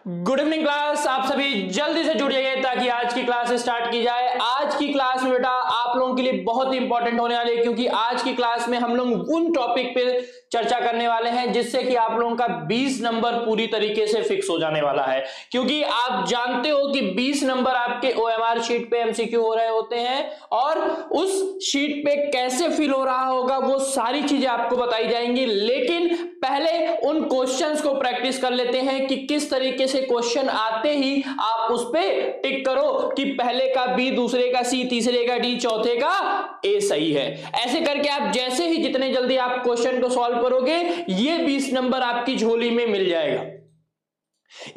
Good evening class. आप सभी जल्दी से जुड़ जाइए ताकि आज की क्लास स्टार्ट की जाए। आज की क्लास में बेटा आप लोगों के लिए बहुत ही इंपॉर्टेंट होने वाली है, क्योंकि आज की क्लास में हम लोग उन टॉपिक पे चर्चा करने वाले हैं जिससे कि आप लोगों का 20 नंबर पूरी तरीके से फिक्स हो जाने वाला है। क्योंकि आप जानते हो कि 20 नंबर आपके ओएमआर शीट पे एमसीक्यू हो रहे होते हैं और उस शीट पे कैसे फिल हो रहा होगा वो सारी चीजें आपको बताई जाएंगी। लेकिन पहले उन क्वेश्चंस को प्रैक्टिस कर लेते हैं कि किस तरीके से क्वेश्चन आते ही आप उस पे टिक करो कि पहले का बी, दूसरे का सी, तीसरे का डी, चौथे का ए सही है। ऐसे करके आप जैसे ही जितने जल्दी आप क्वेश्चन को सॉल्व करोगे ये 20 नंबर आपकी झोली में मिल जाएगा।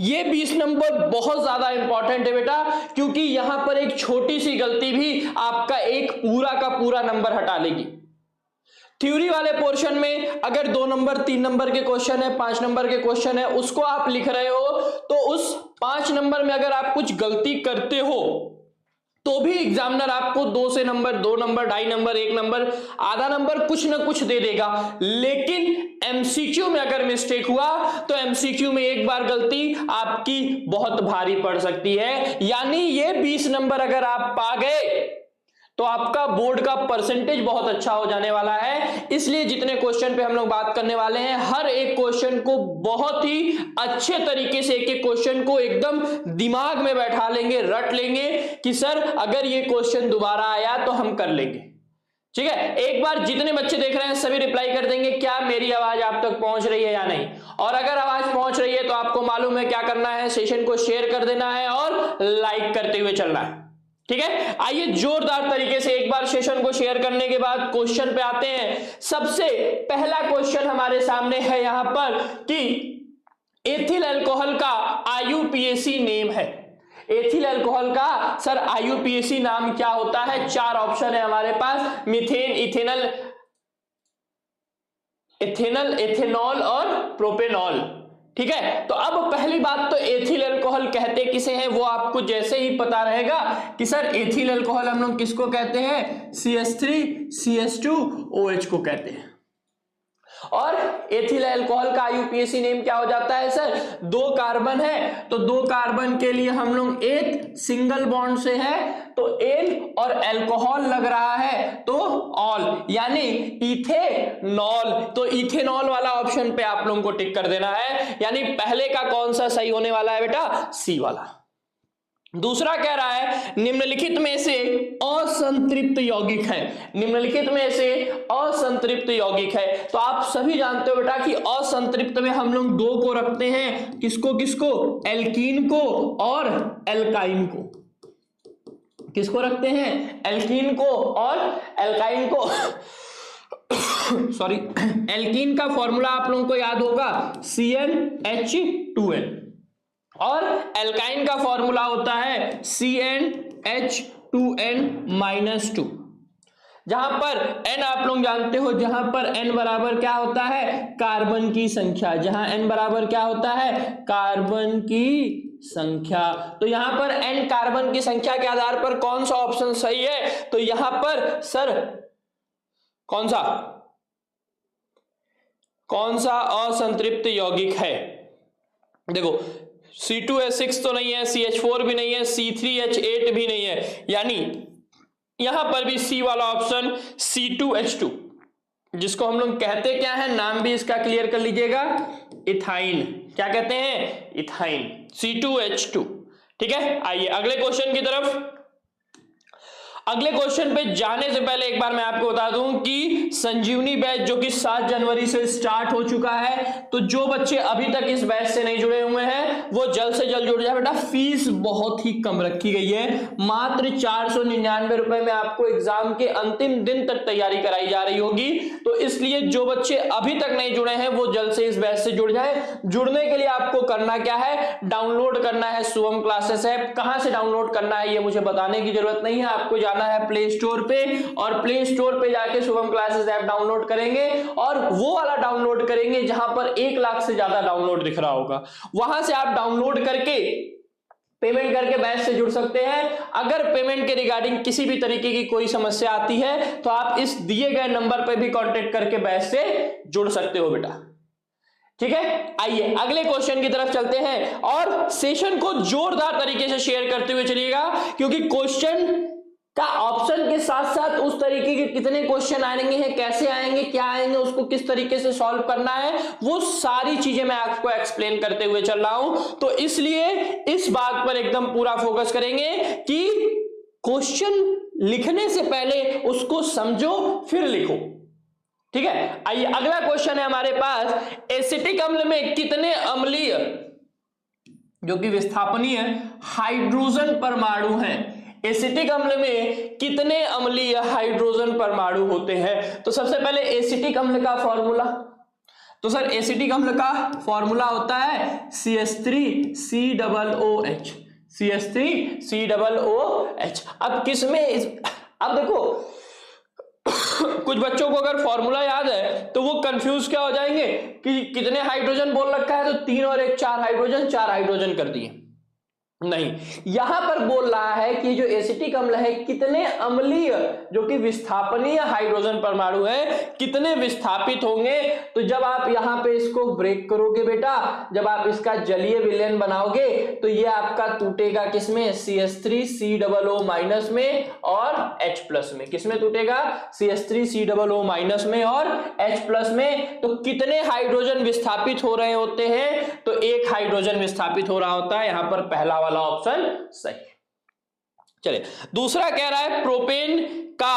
ये 20 नंबर बहुत ज्यादा इंपॉर्टेंट है बेटा, क्योंकि यहां पर एक छोटी सी गलती भी आपका एक पूरा का पूरा नंबर हटा लेगी। थ्योरी वाले पोर्शन में अगर 2 नंबर 3 नंबर के क्वेश्चन है, 5 नंबर के क्वेश्चन है, उसको आप लिख रहे हो तो उस 5 नंबर में अगर आप कुछ गलती करते हो तो भी एग्जामिनर आपको 2 से नंबर, 2 नंबर, 2.5 नंबर, 1 नंबर, आधा नंबर कुछ ना कुछ दे देगा। लेकिन एमसीक्यू में अगर मिस्टेक हुआ तो एमसीक्यू में एक बार गलती आपकी बहुत भारी पड़ सकती है। यानी ये 20 नंबर अगर आप पा गए तो आपका बोर्ड का परसेंटेज बहुत अच्छा हो जाने वाला है। इसलिए जितने क्वेश्चन पे हम लोग बात करने वाले हैं, हर एक क्वेश्चन को बहुत ही अच्छे तरीके से एक एक क्वेश्चन को एकदम दिमाग में बैठा लेंगे, रट लेंगे कि सर अगर ये क्वेश्चन दोबारा आया तो हम कर लेंगे। ठीक है, एक बार जितने बच्चे देख रहे हैं सभी रिप्लाई कर देंगे क्या मेरी आवाज आप तक पहुंच रही है या नहीं। और अगर आवाज पहुंच रही है तो आपको मालूम है क्या करना है, सेशन को शेयर कर देना है और लाइक करते हुए चलना है। ठीक है, आइए जोरदार तरीके से एक बार सेशन को शेयर करने के बाद क्वेश्चन पे आते हैं। सबसे पहला क्वेश्चन हमारे सामने है यहां पर कि एथिल अल्कोहल का आईयूपीएसी नेम है। एथिल अल्कोहल का सर आईयूपीएसी नाम क्या होता है? 4 ऑप्शन है हमारे पास, मीथेन, इथेनल, एथेनॉल और प्रोपेनॉल। ठीक है, तो अब पहली बात तो एथिल अल्कोहल कहते किसे हैं वो आपको जैसे ही पता रहेगा कि सर एथिल अल्कोहल हम लोग किसको कहते हैं, CH3CH2OH को कहते हैं। और एथिल अल्कोहल का आईयूपीएसी नेम क्या हो जाता है सर? 2 कार्बन है तो 2 कार्बन के लिए हम लोग एक सिंगल बॉन्ड से है तो एल और अल्कोहल लग रहा है तो ऑल, यानी इथेनॉल। तो इथेनॉल वाला ऑप्शन पे आप लोगों को टिक कर देना है। यानी पहले का कौन सा सही होने वाला है बेटा? सी वाला। दूसरा कह रहा है निम्नलिखित में से असंतृप्त यौगिक है। निम्नलिखित में से असंतृप्त यौगिक है तो आप सभी जानते हो बेटा कि असंतृप्त में हम लोग 2 को रखते हैं, किसको किसको? एल्कीन को और एल्काइन को। किसको रखते हैं? एल्कीन को और एल्काइन को। सॉरी, एल्कीन का फॉर्मूला आप लोगों को याद होगा CnH2n और एल्काइन का फॉर्मूला होता है CnH2n-2। जहां पर n आप लोग जानते हो, जहां पर n बराबर क्या होता है? कार्बन की संख्या। जहां n बराबर क्या होता है? कार्बन की संख्या। तो यहां पर n कार्बन की संख्या के आधार पर कौन सा ऑप्शन सही है? तो यहां पर सर कौन सा असंतृप्त यौगिक है? देखो C2H6 तो नहीं है, CH4 भी नहीं है, C3H8 भी नहीं है, यानी यहां पर भी C वाला ऑप्शन C2H2, जिसको हम लोग कहते क्या है, नाम भी इसका क्लियर कर लीजिएगा, इथाइन। क्या कहते हैं? Ethyne, C2H2। ठीक है, आइए अगले क्वेश्चन की तरफ। अगले क्वेश्चन पे जाने से पहले एक बार मैं आपको बता दूं कि संजीवनी बैच जो कि 7 जनवरी से स्टार्ट हो चुका है, तो जो बच्चे अभी तक इस बैच से नहीं जुड़े हुए हैं वो जल्द से जल्द जुड़ जाए बेटा। फीस बहुत ही कम रखी गई है, मात्र 499 रुपए में आपको एग्जाम के अंतिम दिन तक तैयारी कराई जा रही होगी। तो इसलिए जो बच्चे अभी तक नहीं जुड़े हैं वो जल्द से इस बैच से जुड़ जाए। जुड़ने के लिए आपको करना क्या है? डाउनलोड करना है शुभम क्लासेस ऐप। कहां से डाउनलोड करना है ये मुझे बताने की जरूरत नहीं है, आपको जाना है प्ले स्टोर पे और प्ले स्टोर पे जाके शुभम क्लासेस ऐप डाउनलोड करेंगे और वो वाला डाउनलोड करेंगे जहां पर 1 लाख से ज्यादा डाउनलोड दिख रहा होगा। वहां से आप डाउनलोड करके पेमेंट करके बैच से जुड़ सकते हैं। अगर पेमेंट के रिगार्डिंग किसी भी तरीके की कोई समस्या आती है तो आप इस दिए गए नंबर पर भी कांटेक्ट करके बैच से जुड़ सकते हो बेटा। ठीक है, आइए अगले क्वेश्चन की तरफ चलते हैं और सेशन को जोरदार तरीके से शेयर करते हुए चलिएगा, क्योंकि क्वेश्चन का ऑप्शन के साथ साथ उस तरीके के कितने क्वेश्चन आएंगे हैं, कैसे आएंगे, क्या आएंगे, उसको किस तरीके से सॉल्व करना है, वो सारी चीजें मैं आपको एक्सप्लेन करते हुए चल रहा हूं। तो इसलिए इस बात पर एकदम पूरा फोकस करेंगे कि क्वेश्चन लिखने से पहले उसको समझो फिर लिखो। ठीक है, आइए अगला क्वेश्चन है हमारे पास, एसिटिक अम्ल में कितने अम्लीय जो कि विस्थापनीय हाइड्रोजन परमाणु हैं, एसिटिक अम्ल में कितने अम्लीय हाइड्रोजन परमाणु होते हैं। तो सबसे पहले एसिटिक अम्ल का फॉर्मूला, तो सर एसिटिक अम्ल का फॉर्मूला होता है CH3COOH, CH3COOH। अब किसमें अब देखो कुछ बच्चों को अगर फॉर्मूला याद है तो वो कंफ्यूज क्या हो जाएंगे कि कितने हाइड्रोजन बोल रखा है, तो 3 और 1 4 हाइड्रोजन कर दिए। नहीं, यहां पर बोल रहा है कि जो एसिटिक अम्ल है कितने अम्लीय जो कि विस्थापनीय हाइड्रोजन परमाणु है कितने विस्थापित होंगे। तो जब आप यहां पे इसको ब्रेक करोगे बेटा, जब आप इसका जलीय विलयन बनाओगे तो ये आपका टूटेगा किसमें, CH3COO माइनस में और H प्लस में। किसमें टूटेगा, CH3COO माइनस में और H प्लस में। तो कितने हाइड्रोजन विस्थापित हो रहे होते हैं, तो 1 हाइड्रोजन विस्थापित हो रहा होता है। यहां पर पहला वाला ऑप्शन सही। चलिए दूसरा कह रहा है प्रोपेन का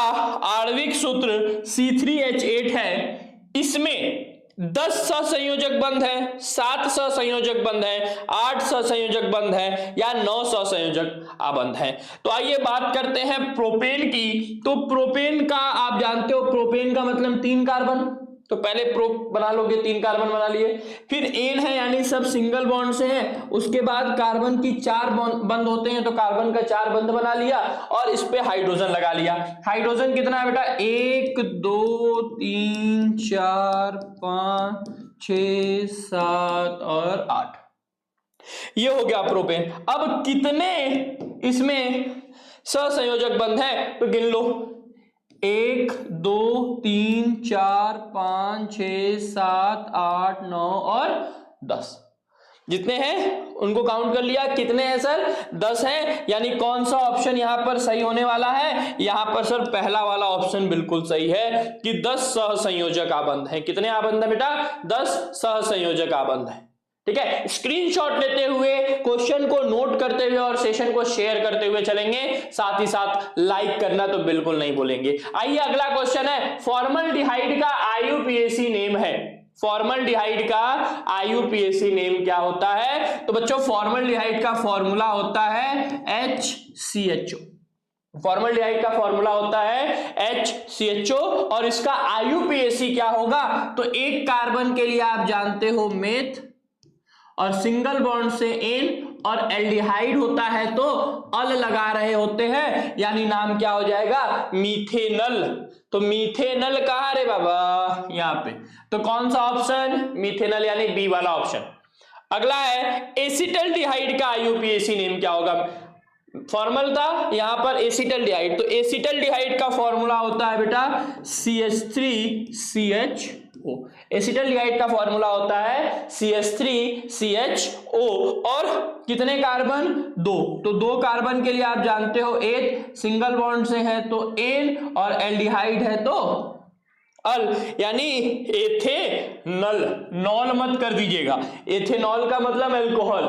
आणविक सूत्र C3H8 है, इसमें 10 सहसंयोजक बंध है, 7 सहसंयोजक बंध है, 8 सहसंयोजक बंध है या 9 सहसंयोजक आबंध है। तो आइए बात करते हैं प्रोपेन की। तो प्रोपेन का आप जानते हो, प्रोपेन का मतलब 3 कार्बन, तो पहले प्रो बना लोगे, 3 कार्बन बना लिए। फिर एन है यानी सब सिंगल बॉन्ड से हैं, उसके बाद कार्बन की 4 बंद होते हैं तो कार्बन का 4 बंद बना लिया और इस पे हाइड्रोजन लगा लिया। हाइड्रोजन कितना है बेटा, 1 2 3 4 5 6 7 और 8, ये हो गया प्रोपेन। अब कितने इसमें सहसंयोजक बंध है तो गिन लो, 1 2 3 4 5 6 7 8 9 और 10, जितने हैं उनको काउंट कर लिया। कितने हैं सर, 10 हैं। यानी कौन सा ऑप्शन यहां पर सही होने वाला है, यहां पर सर पहला वाला ऑप्शन बिल्कुल सही है कि 10 सहसंयोजक आबंध हैं। कितने आबंध है बेटा, 10 सहसंयोजक आबंध है। ठीक है, स्क्रीनशॉट लेते हुए क्वेश्चन को नोट करते हुए और सेशन को शेयर करते हुए चलेंगे, साथ ही साथ लाइक करना तो बिल्कुल नहीं भूलेंगे। आइए अगला क्वेश्चन है, फॉर्मल्डिहाइड का IUPAC नेम है, फॉर्मल्डिहाइड का IUPAC नेम क्या होता है। तो बच्चों फॉर्मल्डिहाइड का फॉर्मूला होता है HCHO, फॉर्मल्डिहाइड का फॉर्मूला होता है HCHO और इसका IUPAC क्या होगा। तो एक कार्बन के लिए आप जानते हो मेथ और सिंगल बॉन्ड से एन और एल्डिहाइड होता है तो अल लगा रहे होते हैं, यानी नाम क्या हो जाएगा, मीथेनल। तो मीथेनल कहां रे बाबा, यहां पे। तो कौन सा ऑप्शन, मीथेनल यानी बी वाला ऑप्शन। अगला है एसिटल्डिहाइड का IUPAC नेम क्या होगा। फॉर्मल था यहां पर एसिटल्डिहाइड, तो एसिटल्डिहाइड का फॉर्मूला होता है बेटा CH3CHO, एसिटल्डिहाइड का फॉर्मूला होता है CH3CHO और कितने कार्बन, 2। तो 2 कार्बन के लिए आप जानते हो एथ, सिंगल बॉन्ड से है तो एन और एल्डिहाइड है तो अल, यानी एथेनल। नॉल मत कर दीजिएगा, एथेनॉल का मतलब एल्कोहल,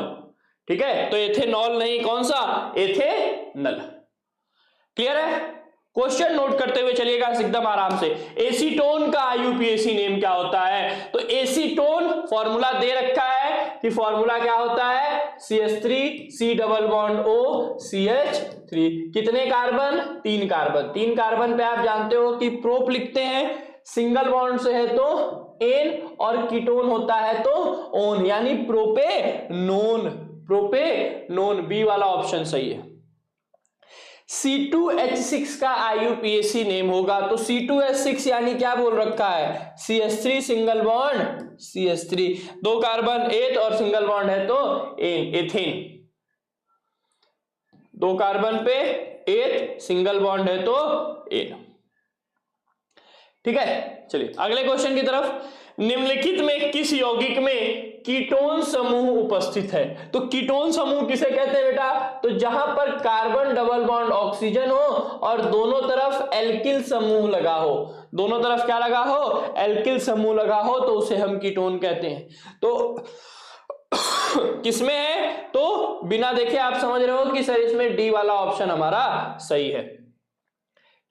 ठीक है, तो एथेनॉल नहीं, कौन सा, एथेनल। क्लियर है, क्वेश्चन नोट करते हुए चलिएगा एकदम आराम से। एसीटोन का IUPAC नेम क्या होता है। तो एसीटोन फॉर्मूला दे रखा है कि फॉर्मूला क्या होता है, CH3COOCH3। कितने कार्बन, 3 कार्बन। 3 कार्बन पे आप जानते हो कि प्रोप लिखते हैं, सिंगल बॉन्ड से है तो एन और कीटोन होता है तो ओन, यानी प्रोपेनोन, प्रोपेनोन, बी वाला ऑप्शन सही है। C2H6 का IUPAC नेम होगा। तो C2H6 यानी क्या बोल रखा है, CH3 single bond CH3, 2 carbon एथ और सिंगल बॉन्ड है तो एन, एथेन। 2 कार्बन पे एथ, सिंगल बॉन्ड है तो एन। ठीक है, चलिए अगले क्वेश्चन की तरफ। निम्नलिखित में किस यौगिक में कीटोन समूह उपस्थित है? तो कीटोन समूह किसे कहते हैं बेटा? तो जहां पर कार्बन डबल बॉन्ड ऑक्सीजन हो और दोनों तरफ एल्किल समूह लगा हो, दोनों तरफ क्या लगा हो? एल्किल समूह लगा हो, तो उसे हम कीटोन कहते हैं। तो किसमें है? तो बिना देखे आप समझ रहे हो कि सर इसमें डी वाला ऑप्शन हमारा सही है।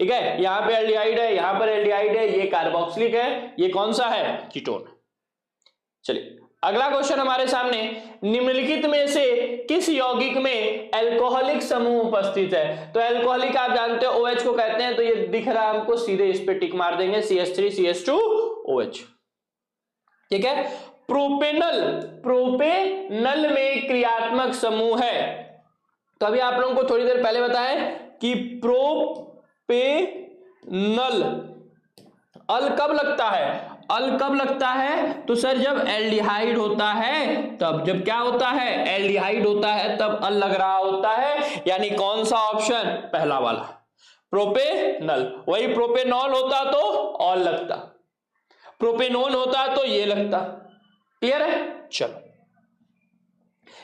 ठीक है, यहां पे एल्डिहाइड है, यहां पर एल्डिहाइड है, ये कार्बोक्सिलिक है, ये कौन सा है? कीटोन। चलिए अगला क्वेश्चन हमारे सामने, निम्नलिखित में से किस यौगिक में अल्कोहलिक समूह उपस्थित है? तो अल्कोहलिक आप जानते हो OH को कहते हैं, तो ये दिख रहा है हमको, सीधे इस पे टिक मार देंगे, CH3CH2OH। ठीक है, प्रोपेनल, प्रोपेनल में क्रियात्मक समूह है। तो अभी आप लोगों को थोड़ी देर पहले बताया कि प्रोपेनल अल कब लगता है? अल कब लगता है? तो सर जब एल्डिहाइड होता है तब। जब क्या होता है? एल्डिहाइड होता है तब अल लग रहा होता है, यानी कौन सा ऑप्शन? पहला वाला, प्रोपेनल। वही प्रोपेनॉल होता तो ऑल लगता, प्रोपेनोन होता तो ये लगता। क्लियर है? चलो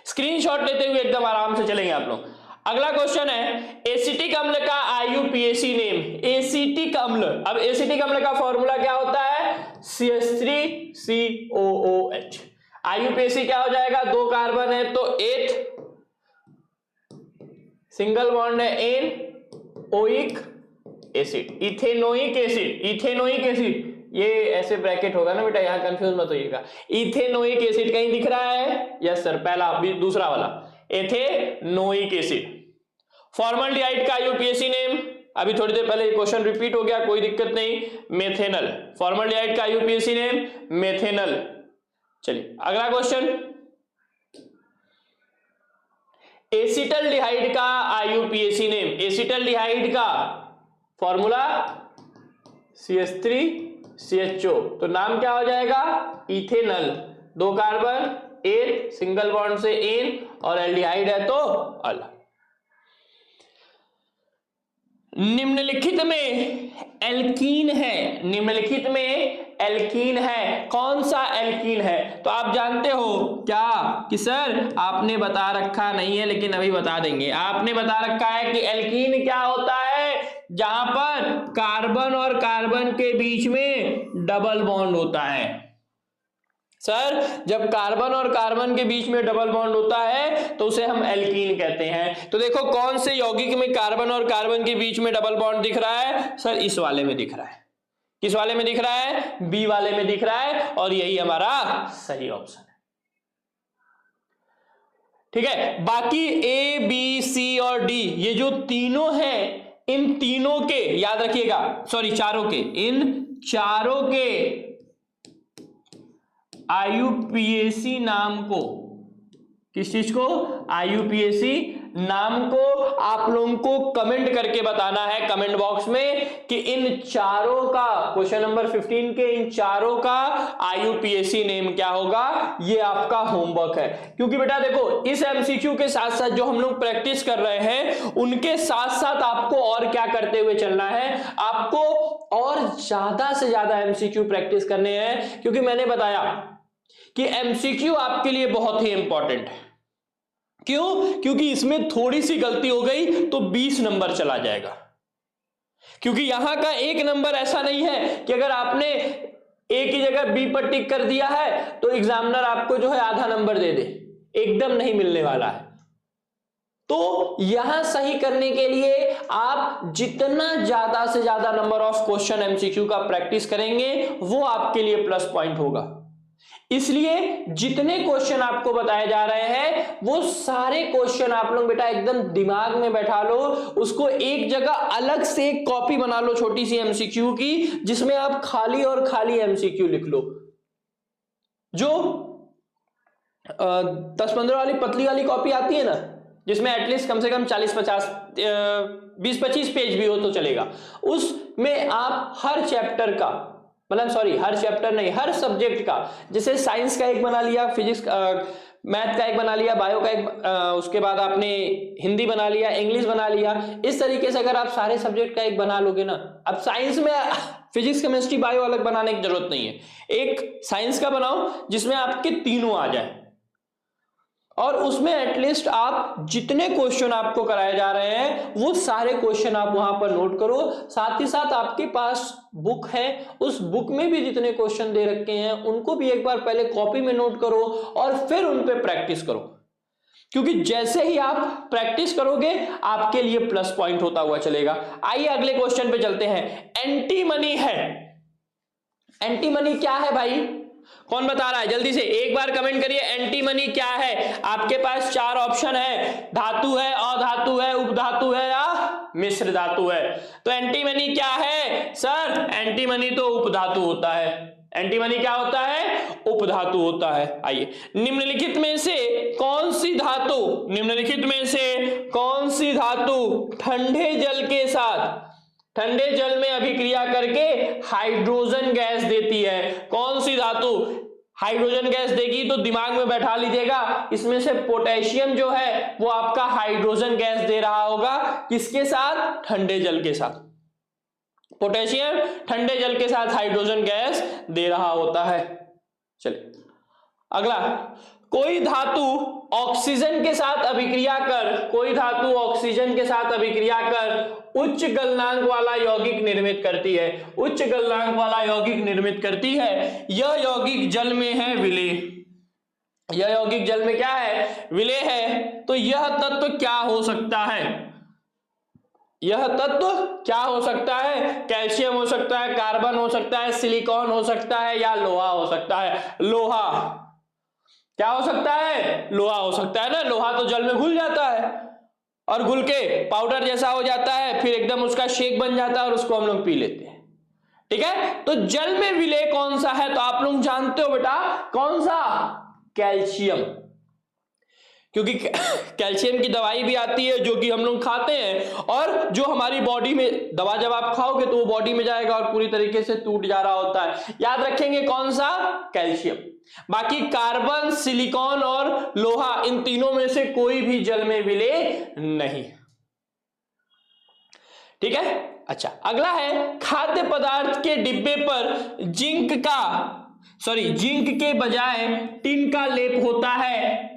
स्क्रीनशॉट लेते हुए एकदम आराम से चलेंगे आप लोग। अगला क्वेश्चन है, एसिटिक अम्ल का IUPAC नेम। एसिटिक अम्ल, अब एसिटिक अम्ल का फॉर्मूला क्या होता है? CH3COOH। IUPAC क्या हो जाएगा? 2 कार्बन है तो 8 सिंगल बॉन्ड है एन, ओइक acid, ethanoic acid. Ethanoic acid, ये ऐसे ब्रैकेट होगा ना बेटा, यहां कंफ्यूज मत होइएगा। इथेनोइक एसिड कहीं दिख रहा है? यस सर, पहला, दूसरा वाला एथेनोइक एसिड। फॉर्मल्डिहाइड का IUPAC नेम, अभी थोड़ी देर पहले क्वेश्चन रिपीट हो गया, कोई दिक्कत नहीं, मेथेनल। फॉर्मल्डिहाइड का IUPAC नेम मेथेनल। चलिए अगला क्वेश्चन, एसिटल्डिहाइड का IUPAC नेम। एसिटल्डिहाइड का फॉर्मूला CH3CHO, तो नाम क्या हो जाएगा? इथेनल। 2 कार्बन, 8 सिंगल बॉन्ड से एन, और एल्डिहाइड है तो अल। निम्नलिखित में एल्कीन है, निम्नलिखित में एल्कीन है, कौन सा एल्कीन है? तो आप जानते हो क्या कि सर आपने बता रखा नहीं है, लेकिन अभी बता देंगे। आपने बता रखा है कि एल्कीन क्या होता है? जहां पर कार्बन और कार्बन के बीच में डबल बॉन्ड होता है। सर जब कार्बन और कार्बन के बीच में डबल बॉन्ड होता है तो उसे हम एल्कीन कहते हैं। तो देखो कौन से यौगिक में कार्बन और कार्बन के बीच में डबल बॉन्ड दिख रहा है? सर इस वाले में दिख रहा है। किस वाले में दिख रहा है? बी वाले में दिख रहा है, और यही हमारा सही ऑप्शन है। ठीक है, बाकी ए, बी, सी और डी, ये जो तीनों हैं, इन तीनों के याद रखिएगा, सॉरी चारों के, इन चारों के IUPAC नाम को, किस चीज को? IUPAC नाम को आप लोगों को कमेंट करके बताना है कमेंट बॉक्स में कि इन चारों का, क्वेश्चन नंबर 15 के इन चारों का IUPAC नेम क्या होगा। ये आपका होमवर्क है, क्योंकि बेटा देखो इस MCQ के साथ साथ जो हम लोग प्रैक्टिस कर रहे हैं उनके साथ साथ आपको और क्या करते हुए चलना है? आपको और ज्यादा से ज्यादा MCQ प्रैक्टिस करने हैं, क्योंकि मैंने बताया कि MCQ आपके लिए बहुत ही इंपॉर्टेंट है। क्यों? क्योंकि इसमें थोड़ी सी गलती हो गई तो 20 नंबर चला जाएगा। क्योंकि यहां का एक नंबर ऐसा नहीं है कि अगर आपने ए की जगह बी पर टिक कर दिया है तो एग्जामिनर आपको जो है आधा नंबर दे दे, एकदम नहीं मिलने वाला है। तो यहां सही करने के लिए आप जितना ज्यादा से ज्यादा नंबर ऑफ क्वेश्चन MCQ का प्रैक्टिस करेंगे वो आपके लिए प्लस पॉइंट होगा। इसलिए जितने क्वेश्चन आपको बताए जा रहे हैं वो सारे क्वेश्चन आप लोग बेटा एकदम दिमाग में बैठा लो, उसको एक जगह अलग से एक कॉपी बना लो छोटी सी MCQ की, जिसमें आप खाली और खाली MCQ लिख लो। जो 10-15 वाली पतली वाली कॉपी आती है ना, जिसमें एटलीस्ट कम से कम 40-50 20-25 पेज भी हो तो चलेगा, उसमें आप हर चैप्टर का, मतलब सॉरी हर चैप्टर नहीं, हर सब्जेक्ट का, जैसे साइंस का एक बना लिया, फिजिक्स मैथ का एक बना लिया, बायो का एक, उसके बाद आपने हिंदी बना लिया, इंग्लिश बना लिया, इस तरीके से अगर आप सारे सब्जेक्ट का एक बना लोगे ना, अब साइंस में फिजिक्स केमिस्ट्री बायो अलग बनाने की जरूरत नहीं है, एक साइंस का बनाओ जिसमें आपके तीनों आ जाए, और उसमें एटलीस्ट आप जितने क्वेश्चन आपको कराए जा रहे हैं वो सारे क्वेश्चन आप वहां पर नोट करो। साथ ही साथ आपके पास बुक है, उस बुक में भी जितने क्वेश्चन दे रखे हैं उनको भी एक बार पहले कॉपी में नोट करो और फिर उन पे प्रैक्टिस करो, क्योंकि जैसे ही आप प्रैक्टिस करोगे आपके लिए प्लस पॉइंट होता हुआ चलेगा। आइए अगले क्वेश्चन पे चलते हैं। एंटी मनी है, एंटी मनी क्या है भाई, कौन बता रहा है जल्दी से एक बार कमेंट करिए। एंटी मनी क्या है? आपके पास चार ऑप्शन है, धातु है, अधातु है, उपधातु है या मिश्र धातु है। तो एंटी मनी क्या है सर? एंटी मनी तो उपधातु होता है। एंटी मनी क्या होता है? उपधातु होता है। आइए, निम्नलिखित में से कौन सी धातु, निम्नलिखित में से कौन सी धातु ठंडे जल के साथ, ठंडे जल में अभिक्रिया करके हाइड्रोजन गैस देती है? कौन सी धातु हाइड्रोजन गैस देगी? तो दिमाग में बैठा लीजिएगा, इसमें से पोटेशियम जो है वो आपका हाइड्रोजन गैस दे रहा होगा। किसके साथ? ठंडे जल के साथ। पोटेशियम ठंडे जल के साथ हाइड्रोजन गैस दे रहा होता है। चलिए अगला, कोई धातु ऑक्सीजन के साथ अभिक्रिया कर, कोई धातु ऑक्सीजन के साथ अभिक्रिया कर उच्च गलनांक वाला यौगिक निर्मित करती है, उच्च गलनांक वाला यौगिक निर्मित करती है। यह यौगिक जल में है विलेय, यह यौगिक जल में क्या है? विलेय है। तो यह तत्व क्या हो सकता है? यह तत्व क्या हो सकता है? कैल्शियम हो सकता है, कार्बन हो सकता है, सिलिकॉन हो सकता है या लोहा हो सकता है। लोहा क्या हो सकता है? लोहा हो सकता है ना। लोहा तो जल में घुल जाता है और घुल के पाउडर जैसा हो जाता है, फिर एकदम उसका शेक बन जाता है और उसको हम लोग पी लेते हैं। ठीक है, तो जल में विलेय कौन सा है? तो आप लोग जानते हो बेटा, कौन सा? कैल्शियम, क्योंकि कैल्शियम की दवाई भी आती है जो कि हम लोग खाते हैं, और जो हमारी बॉडी में दवा जब आप खाओगे तो वो बॉडी में जाएगा और पूरी तरीके से टूट जा रहा होता है। याद रखेंगे कौन सा? कैल्शियम। बाकी कार्बन, सिलिकॉन और लोहा, इन तीनों में से कोई भी जल में विलेय नहीं। ठीक है, अच्छा अगला है, खाद्य पदार्थ के डिब्बे पर जिंक के बजाय टिन का लेप होता है।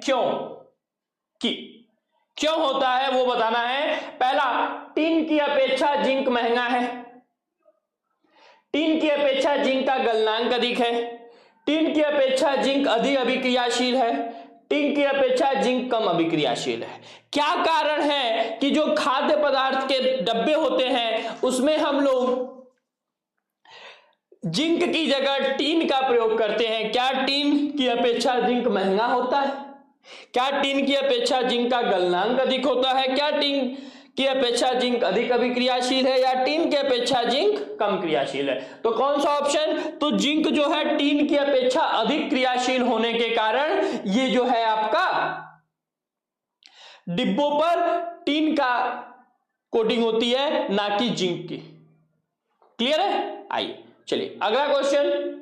क्यों होता है वो बताना है। पहला, टिन की अपेक्षा जिंक महंगा है, टिन की अपेक्षा जिंक का गलनांक अधिक है, टिन की अपेक्षा जिंक अधिक अभिक्रियाशील है, टिन की अपेक्षा जिंक कम अभिक्रियाशील है। क्या कारण है कि जो खाद्य पदार्थ के डब्बे होते हैं उसमें हम लोग जिंक की जगह टिन का प्रयोग करते हैं? क्या टिन की अपेक्षा जिंक महंगा होता है? क्या टिन की अपेक्षा जिंक का गलनांक अधिक होता है? क्या टिन की अपेक्षा जिंक अधिक अभिक्रियाशील है, या टिन की अपेक्षा जिंक कम क्रियाशील है? तो कौन सा ऑप्शन? तो जिंक जो है टिन की अपेक्षा अधिक क्रियाशील होने के कारण ये जो है आपका डिब्बों पर टिन का कोटिंग होती है, ना कि जिंक की। क्लियर है? आइए चलिए अगला क्वेश्चन,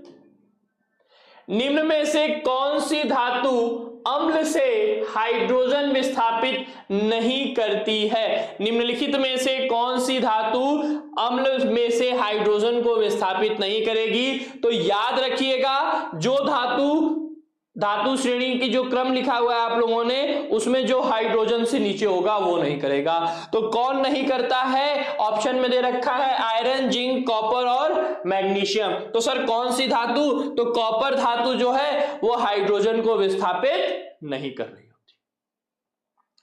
निम्न में से कौन सी धातु अम्ल से हाइड्रोजन विस्थापित नहीं करती है? निम्नलिखित में से कौन सी धातु अम्ल में से हाइड्रोजन को विस्थापित नहीं करेगी? तो याद रखिएगा, जो धातु श्रेणी की जो क्रम लिखा हुआ है आप लोगों ने, उसमें जो हाइड्रोजन से नीचे होगा वो नहीं करेगा। तो कौन नहीं करता है? ऑप्शन में दे रखा है आयरन, जिंक, कॉपर और मैग्नीशियम। तो सर कौन सी धातु? तो कॉपर धातु जो है वो हाइड्रोजन को विस्थापित नहीं कर रही होती।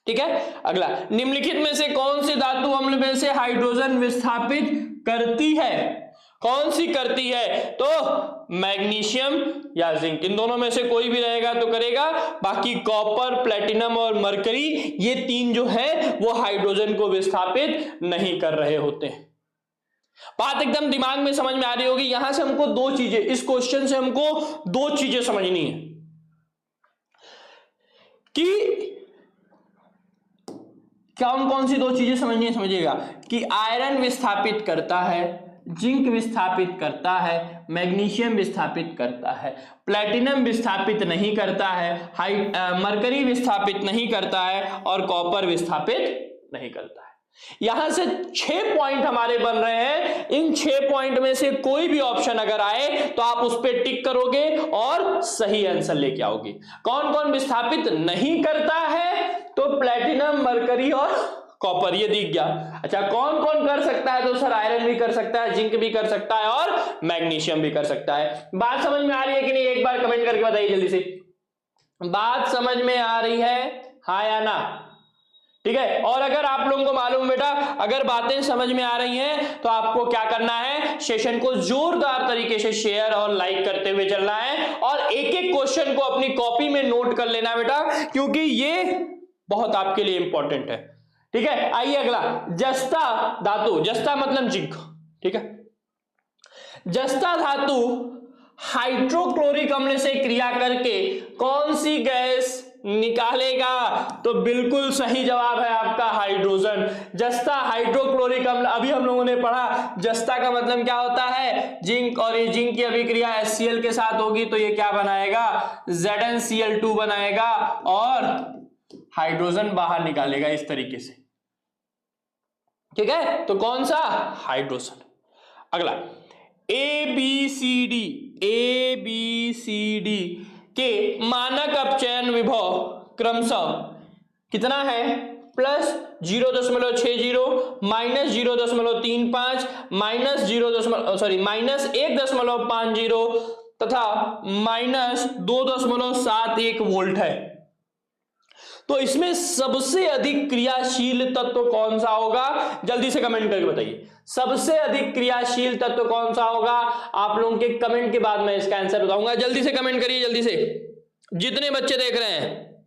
ठीक है, अगला, निम्नलिखित में से कौन सी धातु अम्ल में से हाइड्रोजन विस्थापित करती है? कौन सी करती है? तो मैग्नीशियम या जिंक, इन दोनों में से कोई भी रहेगा तो करेगा। बाकी कॉपर, प्लेटिनम और मरकरी, ये तीन जो है वो हाइड्रोजन को विस्थापित नहीं कर रहे होते हैं। बात एकदम दिमाग में समझ में आ रही होगी। यहां से हमको दो चीजें, इस क्वेश्चन से हमको दो चीजें समझनी है कि कौन सी दो चीजें समझनी है। समझिएगा कि आयरन विस्थापित करता है, जिंक विस्थापित करता है, मैग्नीशियम विस्थापित करता है, प्लैटिनम विस्थापित नहीं करता है, मरकरी विस्थापित नहीं करता है और कॉपर विस्थापित नहीं करता है। यहां से 6 पॉइंट हमारे बन रहे हैं। इन 6 पॉइंट में से कोई भी ऑप्शन अगर आए तो आप उस पर टिक करोगे और सही आंसर लेके आओगे। कौन कौन विस्थापित नहीं करता है? तो प्लेटिनम, मरकरी और कॉपर, ये दिख गया। अच्छा, कौन कौन कर सकता है? तो सर आयरन भी कर सकता है, जिंक भी कर सकता है और मैग्नीशियम भी कर सकता है। बात समझ में आ रही है कि नहीं? एक बार कमेंट करके बताइए जल्दी से, बात समझ में आ रही है, हाँ या ना? ठीक है। और अगर आप लोगों को मालूम बेटा, अगर बातें समझ में आ रही हैं तो आपको क्या करना है, सेशन को जोरदार तरीके से शेयर और लाइक करते हुए चलना है और एक एक क्वेश्चन को अपनी कॉपी में नोट कर लेना बेटा, क्योंकि ये बहुत आपके लिए इंपॉर्टेंट है। ठीक है, आइए अगला, जस्ता धातु, जस्ता मतलब जिंक। ठीक है, जस्ता धातु हाइड्रोक्लोरिक अम्ल से क्रिया करके कौन सी गैस निकालेगा? तो बिल्कुल सही जवाब है आपका हाइड्रोजन। जस्ता हाइड्रोक्लोरिक अम्ल, अभी हम लोगों ने पढ़ा जस्ता का मतलब क्या होता है, जिंक, और ये जिंक की अभिक्रिया HCl के साथ होगी तो ये क्या बनाएगा, ZnCl2 बनाएगा और हाइड्रोजन बाहर निकालेगा इस तरीके से। ठीक है, तो कौन सा, हाइड्रोजन। अगला, ABCD के मानक अपचयन विभव क्रमशः कितना है? प्लस 0.60, माइनस 0.35, माइनस 1.50 तथा माइनस 2.71 वोल्ट है। तो इसमें सबसे अधिक क्रियाशील तत्व कौन सा होगा? जल्दी से कमेंट करके बताइए, सबसे अधिक क्रियाशील तत्व कौन सा होगा? आप लोगों के कमेंट के बाद मैं इसका आंसर बताऊंगा। जल्दी से कमेंट करिए, जल्दी से, जितने बच्चे देख रहे हैं।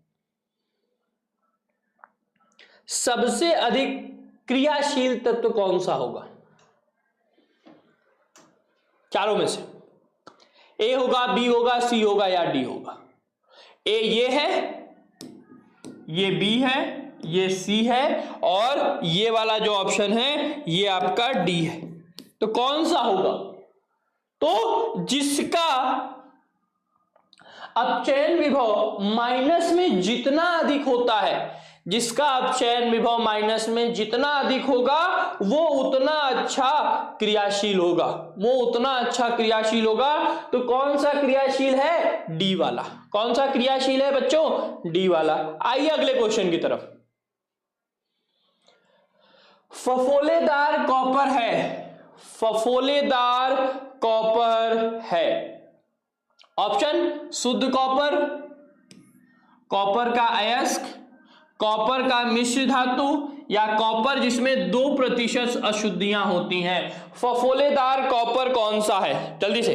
सबसे अधिक क्रियाशील तत्व कौन सा होगा चारों में से? ए होगा, बी होगा, सी होगा या डी होगा? ए ये है, ये बी है, ये सी है और ये वाला जो ऑप्शन है ये आपका डी है। तो कौन सा होगा? तो जिसका अपचयन विभव माइनस में जितना अधिक होता है, जिसका अपचयन विभव माइनस में जितना अधिक होगा वो उतना अच्छा क्रियाशील होगा, वो उतना अच्छा क्रियाशील होगा। तो कौन सा क्रियाशील है? डी वाला। कौन सा क्रियाशील है बच्चों? डी वाला। आइए अगले क्वेश्चन की तरफ। फफोलेदार कॉपर है, फफोलेदार कॉपर है। ऑप्शन, शुद्ध कॉपर, कॉपर का अयस्क, कॉपर का मिश्र धातु या कॉपर जिसमें 2% अशुद्धियां होती हैं। फफोलेदार कॉपर कौन सा है? जल्दी से।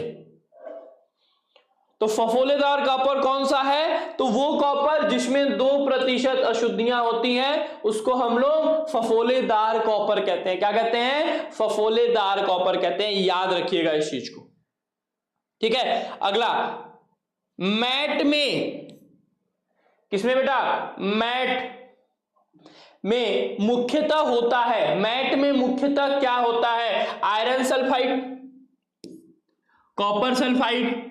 तो फफोलेदार कॉपर कौन सा है? तो वो कॉपर जिसमें 2% अशुद्धियां होती हैं उसको हम लोग फफोलेदार कॉपर कहते हैं। क्या कहते हैं? फफोलेदार कॉपर कहते हैं। याद रखिएगा इस चीज को। ठीक है, अगला, मैट में, किसमें बेटा? मैट में मुख्यतः होता है, मैट में मुख्यतः क्या होता है? Iron sulphide, copper sulphide,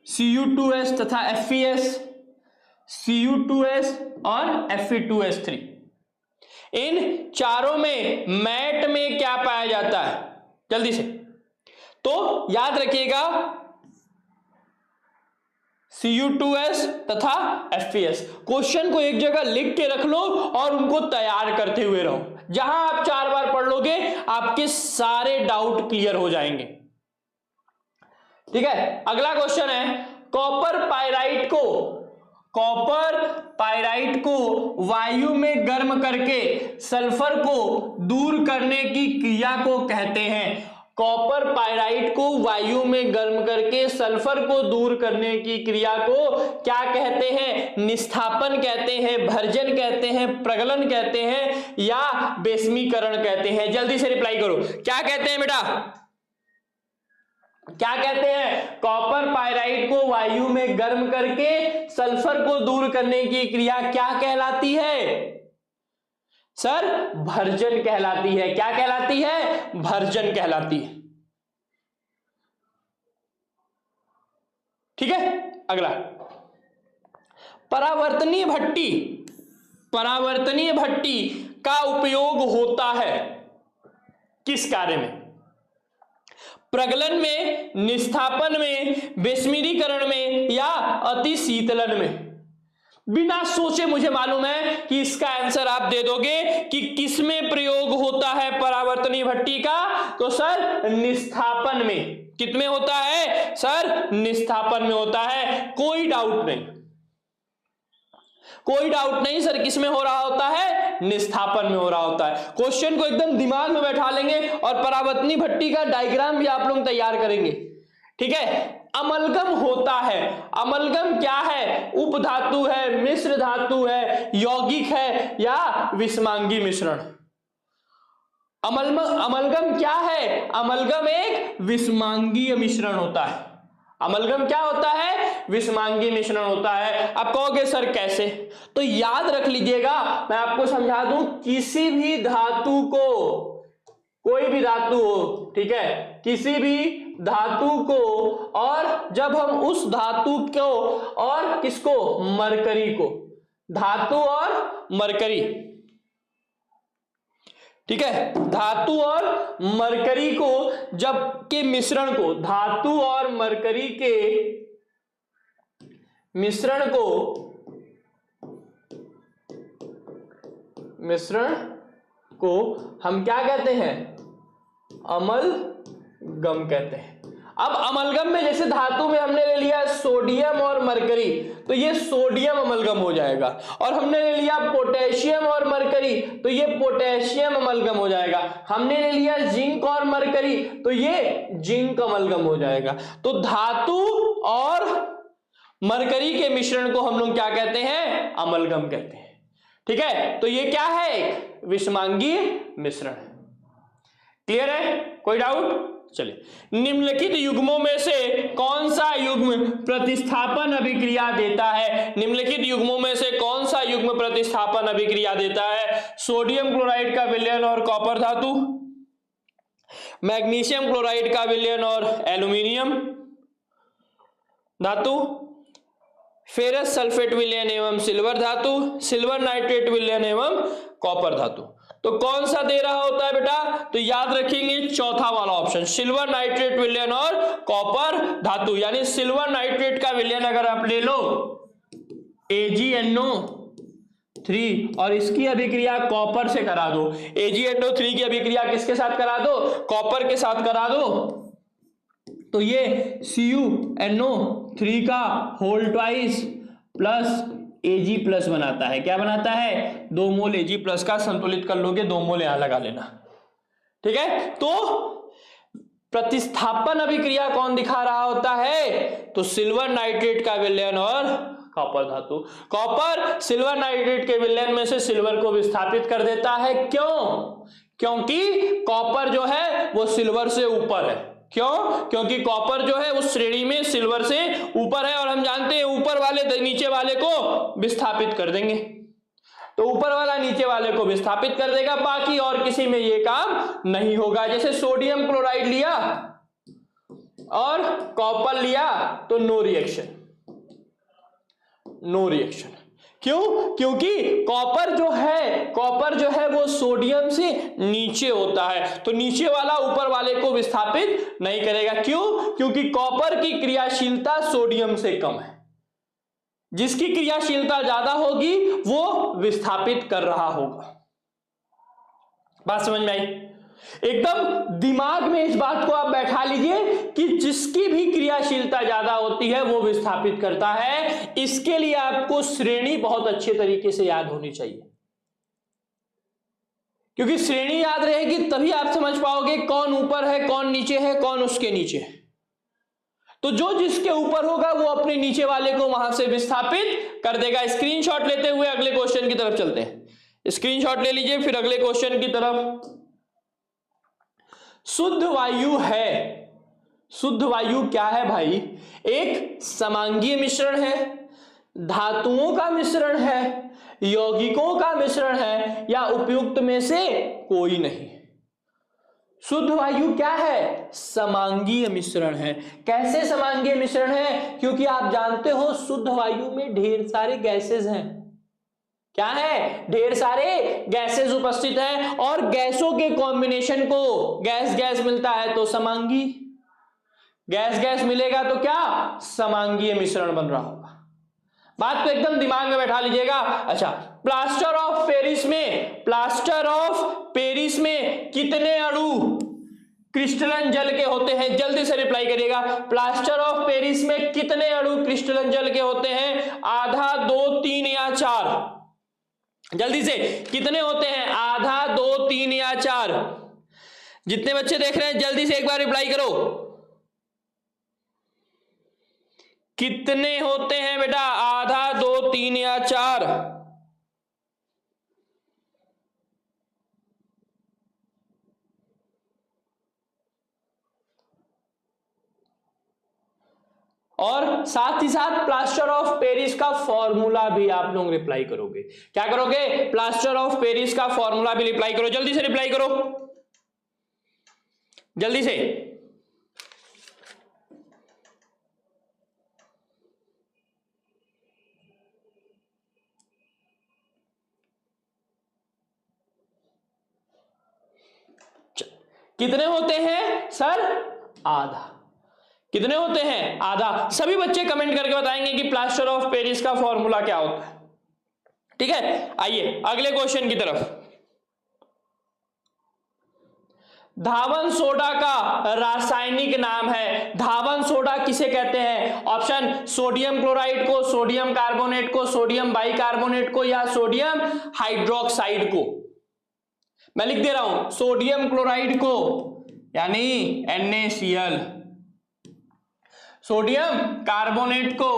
Cu2s तथा FeS, Cu2s और Fe2S3। इन चारों में मैट में क्या पाया जाता है? जल्दी से। तो याद रखिएगा Cu2s तथा FeS। क्वेश्चन को एक जगह लिख के रख लो और उनको तैयार करते हुए रहो। जहां आप 4 बार पढ़ लोगे आपके सारे डाउट क्लियर हो जाएंगे। ठीक है, अगला क्वेश्चन है, कॉपर पाइराइट को वायु में गर्म करके सल्फर को दूर करने की क्रिया को कहते हैं। कॉपर पाइराइट को वायु में गर्म करके सल्फर को दूर करने की क्रिया को क्या कहते हैं? निस्थापन कहते हैं, भर्जन कहते हैं, प्रगलन कहते हैं या बेसमीकरण कहते हैं? जल्दी से रिप्लाई करो, क्या कहते हैं बेटा? क्या कहते हैं? कॉपर पाइराइट को वायु में गर्म करके सल्फर को दूर करने की क्रिया क्या कहलाती है? सर भर्जन कहलाती है। क्या कहलाती है? भर्जन कहलाती है। ठीक है, अगला, परावर्तनीय भट्टी का उपयोग होता है किस कार्य में? प्रगलन में, निस्थापन में, विस्मिरीकरण में या अति शीतलन में? बिना सोचे मुझे मालूम है कि इसका आंसर आप दे दोगे कि किसमें प्रयोग होता है परावर्तनीय भट्टी का, तो सर निस्थापन में। कितने होता है सर? निस्थापन में होता है, कोई डाउट नहीं, कोई डाउट नहीं सर, किसमें हो रहा होता है? निस्थापन में हो रहा होता है। क्वेश्चन को एकदम दिमाग में बैठा लेंगे और परावर्तनीय भट्टी का डायग्राम भी आप लोग तैयार करेंगे, ठीक है। अमलगम होता है, अमलगम क्या है? उपधातु है, मिश्र धातु है, यौगिक है या विषमांगी मिश्रण? अमलगम क्या है? अमलगम एक विषमांगीय मिश्रण होता है। अमलगम क्या होता है? विषमांगी मिश्रण होता है। आप कहोगे सर कैसे? तो याद रख लीजिएगा, मैं आपको समझा दूं, किसी भी धातु को, कोई भी धातु हो, ठीक है, किसी भी धातु को, और जब हम उस धातु को और किसको, मरकरी को, धातु और मरकरी, ठीक है, धातु और मरकरी को जब के मिश्रण को, धातु और मरकरी के मिश्रण को हम क्या कहते हैं? अमलगम कहते हैं। अब अमलगम में जैसे धातु में हमने ले लिया सोडियम और मरकरी, तो ये सोडियम अमलगम हो जाएगा, और हमने ले लिया पोटेशियम और मरकरी, तो ये पोटेशियम अमलगम हो जाएगा। हमने ले लिया जिंक और मरकरी, तो ये जिंक अमलगम हो जाएगा। तो धातु और मरकरी के मिश्रण को हम लोग क्या कहते हैं? अमलगम कहते हैं, ठीक है। तो ये क्या है? एक विषमांगीय मिश्रण है। क्लियर है? कोई डाउट? चलिए, निम्नलिखित युग्मों में से कौन सा युग्म प्रतिस्थापन अभिक्रिया देता है? निम्नलिखित युग्मों में से कौन सा युग्म प्रतिस्थापन अभिक्रिया देता है? सोडियम क्लोराइड का विलयन और कॉपर धातु, मैग्नीशियम क्लोराइड का विलयन और एल्यूमिनियम धातु, फेरस सल्फेट विलयन एवं सिल्वर धातु, सिल्वर नाइट्रेट विलयन एवं कॉपर धातु। तो कौन सा दे रहा होता है बेटा? तो याद रखेंगे चौथा वाला ऑप्शन, सिल्वर नाइट्रेट विलयन और कॉपर धातु। यानी सिल्वर नाइट्रेट का विलयन अगर आप ले लो AgNO3 और इसकी अभिक्रिया कॉपर से करा दो, AgNO3 की अभिक्रिया किसके साथ करा दो? कॉपर के साथ करा दो, तो ये CuNO3 का whole twice plus Ag plus बनाता है। क्या बनाता है? 2 मोल Ag प्लस का संतुलित कर लोगे, 2 मोल यहां लगा लेना, ठीक है। तो प्रतिस्थापन अभिक्रिया कौन दिखा रहा होता है? तो सिल्वर नाइट्रेट का विलयन और कॉपर धातु। कॉपर सिल्वर नाइट्रेट के विलयन में से सिल्वर को विस्थापित कर देता है। क्यों? क्योंकि कॉपर जो है वो सिल्वर से ऊपर है। क्यों? क्योंकि कॉपर जो है उस श्रेणी में सिल्वर से ऊपर है, और हम जानते हैं ऊपर वाले नीचे वाले को विस्थापित कर देंगे। तो ऊपर वाला नीचे वाले को विस्थापित कर देगा, बाकी और किसी में ये काम नहीं होगा। जैसे सोडियम क्लोराइड लिया और कॉपर लिया तो नो रिएक्शन, नो रिएक्शन। क्यों? क्योंकि कॉपर जो है वो सोडियम से नीचे होता है, तो नीचे वाला ऊपर वाले को विस्थापित नहीं करेगा। क्यों? क्योंकि कॉपर की क्रियाशीलता सोडियम से कम है। जिसकी क्रियाशीलता ज्यादा होगी वो विस्थापित कर रहा होगा। बात समझ में आई? एकदम दिमाग में इस बात को आप बैठा लीजिए कि जिसकी भी क्रियाशीलता ज्यादा होती है वो विस्थापित करता है। इसके लिए आपको श्रेणी बहुत अच्छे तरीके से याद होनी चाहिए, क्योंकि श्रेणी याद रहेगी तभी आप समझ पाओगे कौन ऊपर है, कौन नीचे है, कौन उसके नीचे है। तो जो जिसके ऊपर होगा वो अपने नीचे वाले को वहां से विस्थापित कर देगा। स्क्रीनशॉट लेते हुए अगले क्वेश्चन की तरफ चलते हैं। स्क्रीनशॉट ले लीजिए, फिर अगले क्वेश्चन की तरफ। शुद्ध वायु है, शुद्ध वायु क्या है भाई? एक समांगीय मिश्रण है, धातुओं का मिश्रण है, यौगिकों का मिश्रण है, या उपयुक्त में से कोई नहीं। शुद्ध वायु क्या है? समांगीय मिश्रण है। कैसे समांगीय मिश्रण है? क्योंकि आप जानते हो शुद्ध वायु में ढेर सारे गैसेस हैं। क्या है, ढेर सारे गैसेस उपस्थित हैं और गैसों के कॉम्बिनेशन को गैस गैस मिलता है तो समांगी, गैस गैस मिलेगा तो क्या, समांगीय मिश्रण बन रहा होगा। बात को एकदम दिमाग में बैठा लीजिएगा। अच्छा, प्लास्टर ऑफ पेरिस में, प्लास्टर ऑफ पेरिस में कितने अणु क्रिस्टलन जल के होते हैं? जल्दी से रिप्लाई करिएगा। प्लास्टर ऑफ पेरिस में कितने अणु क्रिस्टलन जल के होते हैं? आधा, 2, 3 या 4? जल्दी से, कितने होते हैं? आधा, 2, 3 या 4? जितने बच्चे देख रहे हैं जल्दी से एक बार रिप्लाई करो। कितने होते हैं बेटा? आधा, 2, 3 या 4? और साथ ही साथ प्लास्टर ऑफ पेरिस का फॉर्मूला भी आप लोग रिप्लाई करोगे। क्या करोगे? प्लास्टर ऑफ पेरिस का फॉर्मूला भी रिप्लाई करो। जल्दी से रिप्लाई करो, जल्दी से। कितने होते हैं सर? आधा। कितने होते हैं? आधा। सभी बच्चे कमेंट करके बताएंगे कि प्लास्टर ऑफ पेरिस का फॉर्मूला क्या होता है। ठीक है, आइए अगले क्वेश्चन की तरफ। धावन सोडा का रासायनिक नाम है। धावन सोडा किसे कहते हैं? ऑप्शन, सोडियम क्लोराइड को, सोडियम कार्बोनेट को, सोडियम बाइकार्बोनेट को या सोडियम हाइड्रोक्साइड को। मैं लिख दे रहा हूं, सोडियम क्लोराइड को यानी NaCl, सोडियम कार्बोनेट को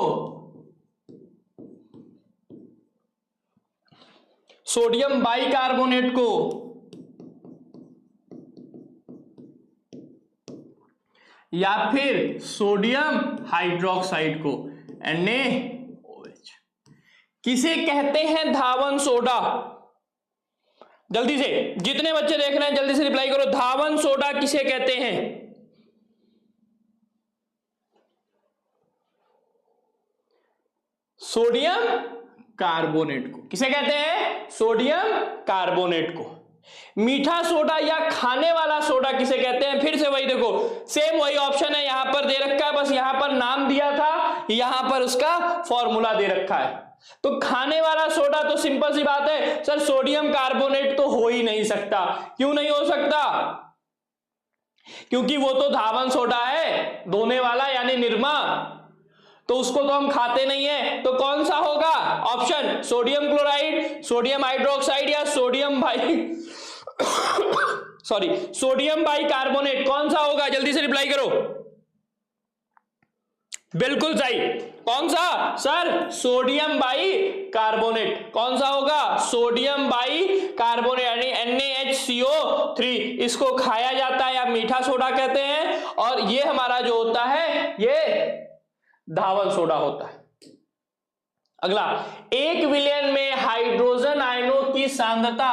सोडियम बाइकार्बोनेट को या फिर सोडियम हाइड्रोक्साइड को, NaOH। किसे कहते हैं धावन सोडा? जल्दी से, जितने बच्चे देख रहे हैं जल्दी से रिप्लाई करो। धावन सोडा किसे कहते हैं? सोडियम कार्बोनेट को। किसे कहते हैं? सोडियम कार्बोनेट को। मीठा सोडा या खाने वाला सोडा किसे कहते हैं? फिर से वही देखो, सेम वही ऑप्शन है, यहां पर दे रखा है, बस यहां पर नाम दिया था, यहां पर उसका फॉर्मूला दे रखा है। तो खाने वाला सोडा तो सिंपल सी बात है सर, सोडियम कार्बोनेट तो हो ही नहीं सकता। क्यों नहीं हो सकता? क्योंकि वो तो धावन सोडा है, धोने वाला यानी निरमा, तो उसको तो हम खाते नहीं है। तो कौन सा होगा option? Sodium chloride, sodium hydroxide या सोडियम सोडियम बाइकार्बोनेट, कौन सा होगा? जल्दी से रिप्लाई करो। बिल्कुल सही। कौन सा सर? Sodium bicarbonate. कौन सा होगा? सोडियम बाइकार्बोनेट यानी NaHCO3। इसको खाया जाता है या मीठा सोडा कहते हैं, और ये हमारा जो होता है ये धावन सोडा होता है। अगला, 1 विलियन में हाइड्रोजन आयनों की सांद्रता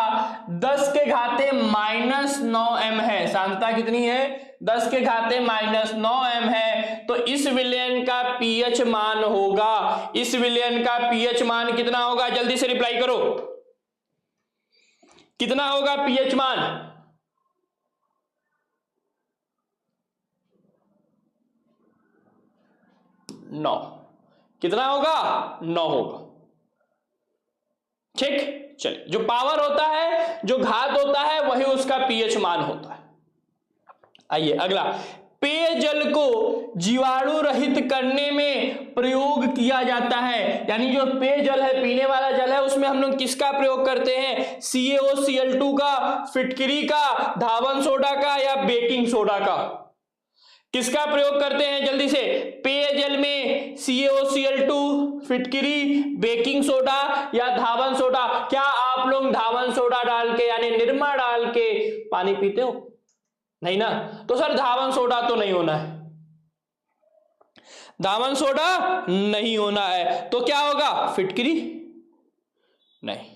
10 के घाते -9m है। सांद्रता कितनी है? 10 के घाते -9m है। तो इस विलियन का pH मान होगा, इस विलियन का pH मान कितना होगा? जल्दी से रिप्लाई करो, कितना होगा pH मान? नौ। कितना होगा? 9 होगा। ठीक, चलिए, जो पावर होता है, जो घात होता है, वही उसका pH मान होता है। आइए अगला, पेयजल को जीवाणु रहित करने में प्रयोग किया जाता है। यानी जो पेयजल है, पीने वाला जल है, उसमें हम लोग किसका प्रयोग करते हैं? CaOCl2 का, फिटकरी का, धावन सोडा का या बेकिंग सोडा का? किसका प्रयोग करते हैं? जल्दी से, पेयजल में CaOCl2, फिटकरी, बेकिंग सोडा या धावन सोडा? क्या आप लोग धावन सोडा डाल के यानी निरमा डाल के पानी पीते हो? नहीं ना। तो सर धावन सोडा तो नहीं होना है, धावन सोडा नहीं होना है। तो क्या होगा? फिटकरी? नहीं,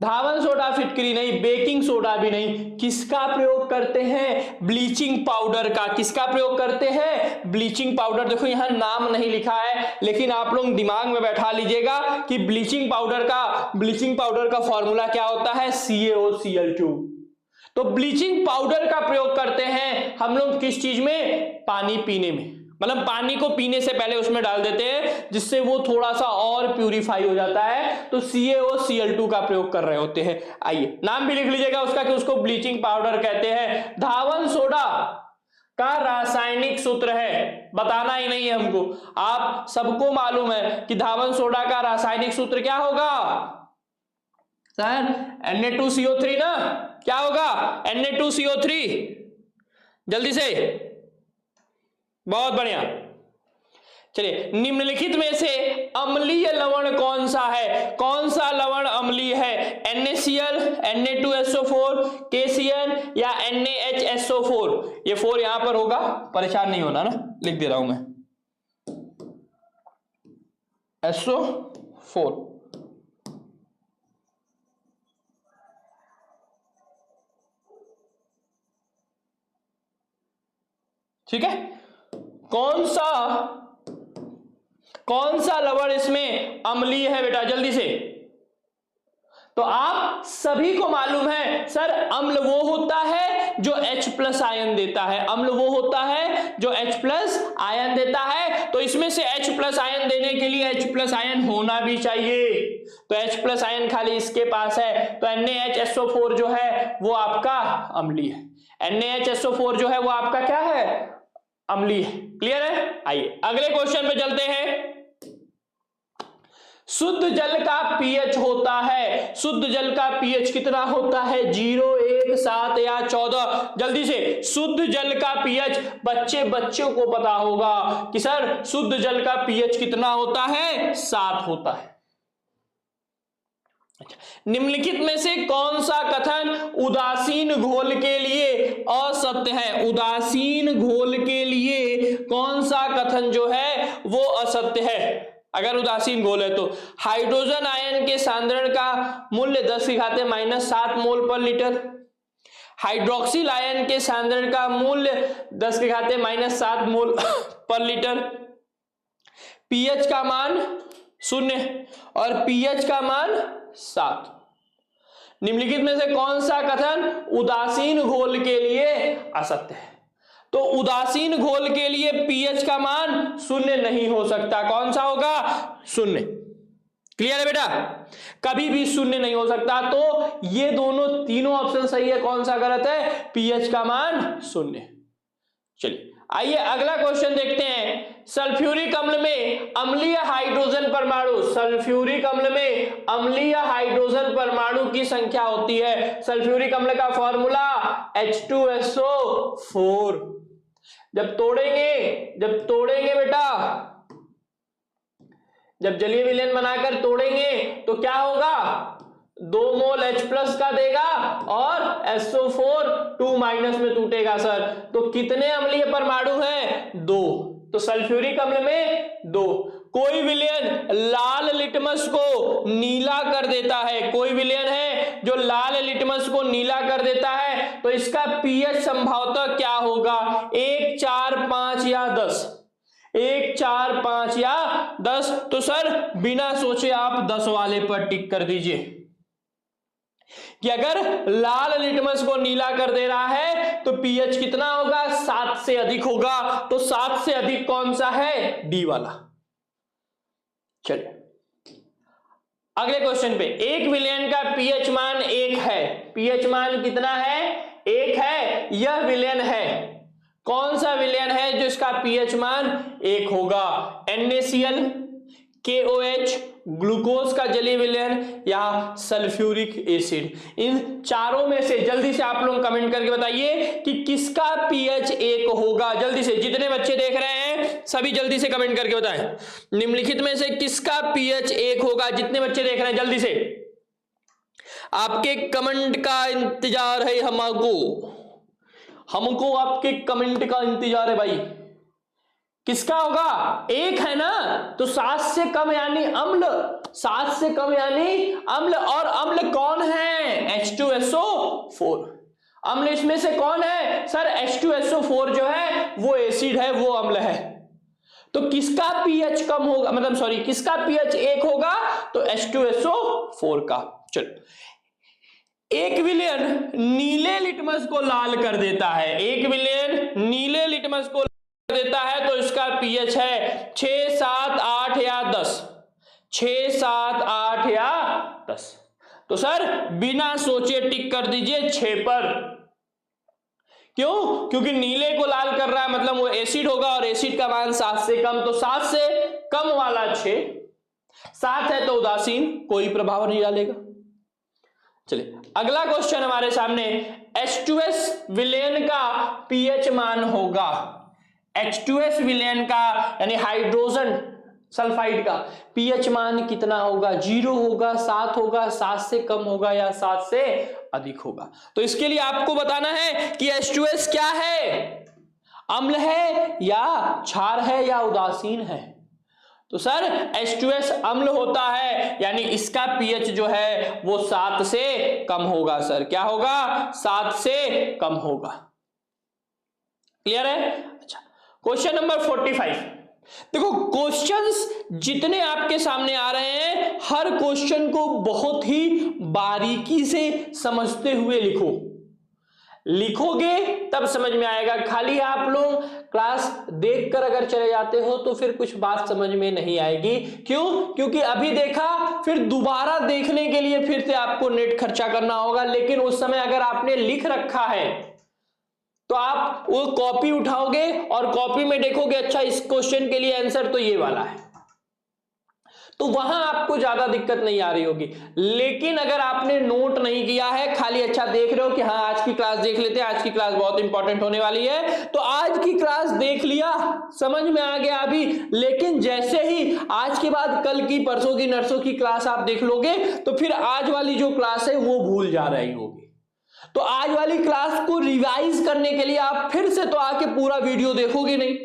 धावन सोडा फिटकरी नहीं, बेकिंग सोडा भी नहीं, किसका प्रयोग करते हैं? ब्लीचिंग पाउडर का। किसका प्रयोग करते हैं? Bleaching powder. देखो यहां नाम नहीं लिखा है, लेकिन आप लोग दिमाग में बैठा लीजिएगा कि ब्लीचिंग पाउडर का फॉर्मूला क्या होता है? CaOCl2। तो ब्लीचिंग पाउडर का प्रयोग करते हैं हम लोग किस चीज में? पानी पीने में, मतलब पानी को पीने से पहले उसमें डाल देते हैं जिससे वो थोड़ा सा और प्यूरिफाई हो जाता है, तो CaOCl2 का प्रयोग कर रहे होते हैं। आइए नाम भी लिख लीजिएगा उसका कि उसको ब्लीचिंग पाउडर कहते हैं। धावन सोडा का रासायनिक सूत्र है, बताना ही नहीं है हमको, आप सबको मालूम है कि धावन सोडा का रासायनिक सूत्र क्या होगा सर? Na2CO3 ना? क्या होगा? Na2CO3। जल्दी से, बहुत बढ़िया। चलिए, निम्नलिखित में से अम्लीय लवण कौन सा है? कौन सा लवण अम्लीय है? NaCl, Na2SO4, KCl या NaHSO4? ये 4 यहां पर होगा, परेशान नहीं होना ना, लिख दे रहा हूं मैं SO4। ठीक है, कौन सा लवण इसमें अम्लीय है बेटा? जल्दी से। तो आप सभी को मालूम है सर, अम्ल वो होता है जो H+ आयन देता है। अम्ल वो होता है जो H+ आयन देता है। तो इसमें से H+ आयन देने के लिए H+ आयन होना भी चाहिए, तो H+ आयन खाली इसके पास है, तो NaHSO4 जो है वो आपका अम्लीय है। NaHSO4 जो है वो आपका क्या है? अम्लीय है। क्लियर है? आइए अगले क्वेश्चन पे चलते हैं। शुद्ध जल का पीएच होता है, शुद्ध जल का पीएच कितना होता है? 0, 1, 7 या 14? जल्दी से, शुद्ध जल का पीएच बच्चों को पता होगा कि सर शुद्ध जल का पीएच कितना होता है? 7 होता है। निम्नलिखित में से कौन सा कथन उदासीन घोल के लिए असत्य है? उदासीन घोल के लिए कौन सा कथन जो है वो असत्य है? अगर उदासीन घोल है तो हाइड्रोजन आयन के सांद्रण का मूल्य 10⁻⁻7 मोल पर लीटर, हाइड्रोक्सिल आयन के सांद्रण का मूल्य 10⁻⁻7 मोल पर लीटर, पीएच का मान 0 और पीएच का मान 7। निम्नलिखित में से कौन सा कथन उदासीन घोल के लिए असत्य है? तो उदासीन घोल के लिए पीएच का मान 0 नहीं हो सकता। कौन सा होगा? 0। क्लियर है बेटा? कभी भी 0 नहीं हो सकता। तो ये तीनों ऑप्शन सही है, कौन सा गलत है? पीएच का मान 0। चलिए आइए अगला क्वेश्चन देखते हैं। सल्फ्यूरिक अम्ल में अम्लीय हाइड्रोजन परमाणु, सल्फ्यूरिक अम्ल में अम्लीय हाइड्रोजन परमाणु की संख्या होती है। सल्फ्यूरिक अम्ल का फॉर्मूला H2SO4। जब तोड़ेंगे बेटा, जब जलीय विलयन बनाकर तोड़ेंगे तो क्या होगा? 2 मोल H+ का देगा और SO4 2 माइनस में टूटेगा सर। तो कितने अम्लीय परमाणु हैं? 2। तो सल्फ्यूरिक अम्ल में 2। कोई विलयन लाल लिटमस को नीला कर देता है, कोई विलयन है जो लाल लिटमस को नीला कर देता है, तो इसका पीएच संभवतः क्या होगा? 1, 4, 5 या 10? 1, 4, 5 या 10? तो सर बिना सोचे आप 10 वाले पर टिक कर दीजिए कि अगर लाल लिटमस को नीला कर दे रहा है तो पीएच कितना होगा? 7 से अधिक होगा। तो 7 से अधिक कौन सा है? डी वाला। चलिए अगले क्वेश्चन पे, एक विलयन का पीएच मान 1 है। पीएच मान कितना है? 1 है। यह विलयन है, कौन सा विलयन है जो इसका पीएच मान 1 होगा? NaCl, KOH, ग्लूकोज का जलीय विलयन या सल्फ्यूरिक एसिड? इन चारों में से जल्दी से आप लोग कमेंट करके बताइए कि किसका पीएच 1 होगा। जल्दी से, जितने बच्चे देख रहे हैं सभी जल्दी से कमेंट करके बताएं निम्नलिखित में से किसका पीएच 1 होगा। जितने बच्चे देख रहे हैं जल्दी से, आपके कमेंट का इंतजार है हमको आपके कमेंट का इंतजार है भाई। किसका होगा? 1 है ना, तो 7 से कम यानी अम्ल, 7 से कम यानी अम्ल। और अम्ल कौन है? H2SO4। अम्ल इसमें से कौन है सर? H2SO4 जो है वो एसिड है, वो अम्ल है। तो किसका पीएच कम होगा, मतलब सॉरी किसका पीएच 1 होगा? तो H2SO4 का। चलो, 1 विलयन नीले लिटमस को लाल कर देता है, 1 विलयन नीले लिटमस को लाल कर देता है, तो इसका पीएच है 6, 7, 8 या 10। 6, 7, 8 या 10। तो सर बिना सोचे टिक कर दीजिए 6 पर। क्यों? क्योंकि नीले को लाल कर रहा है, मतलब वो एसिड होगा और एसिड का मान 7 से कम, तो 7 से कम वाला 6, 7 है तो उदासीन, कोई प्रभाव नहीं डालेगा। चलिए अगला क्वेश्चन हमारे सामने, H2S विलेन का पीएच मान होगा, H2S विलेन का यानी हाइड्रोजन सल्फाइड का पीएच मान कितना होगा? 0 होगा, 7 होगा, 7 से कम होगा या 7 से अधिक होगा? तो इसके लिए आपको बताना है कि H2S क्या है, अम्ल है या क्षार है या उदासीन है? तो सर H2S अम्ल होता है, यानी इसका पीएच जो है वो 7 से कम होगा। सर क्या होगा? 7 से कम होगा। क्लियर है? अच्छा, क्वेश्चन नंबर 45। देखो क्वेश्चंस जितने आपके सामने आ रहे हैं, हर क्वेश्चन को बहुत ही बारीकी से समझते हुए लिखो। लिखोगे तब समझ में आएगा। खाली आप लोग क्लास देखकर अगर चले जाते हो तो फिर कुछ बात समझ में नहीं आएगी। क्यों? क्योंकि अभी देखा, फिर दोबारा देखने के लिए फिर से आपको नेट खर्चा करना होगा। लेकिन उस समय अगर आपने लिख रखा है तो आप वो कॉपी उठाओगे और कॉपी में देखोगे, अच्छा इस क्वेश्चन के लिए आंसर तो ये वाला है, तो वहां आपको ज्यादा दिक्कत नहीं आ रही होगी। लेकिन अगर आपने नोट नहीं किया है, खाली अच्छा देख रहे हो कि हाँ आज की क्लास देख लेते हैं, आज की क्लास बहुत इंपॉर्टेंट होने वाली है, तो आज की क्लास देख लिया, समझ में आ गया अभी, लेकिन जैसे ही आज के बाद कल की, परसों की, नरसों की क्लास आप देख लोगे तो फिर आज वाली जो क्लास है वो भूल जा रही होगी। तो आज वाली क्लास को रिवाइज करने के लिए आप फिर से तो आके पूरा वीडियो देखोगे नहीं।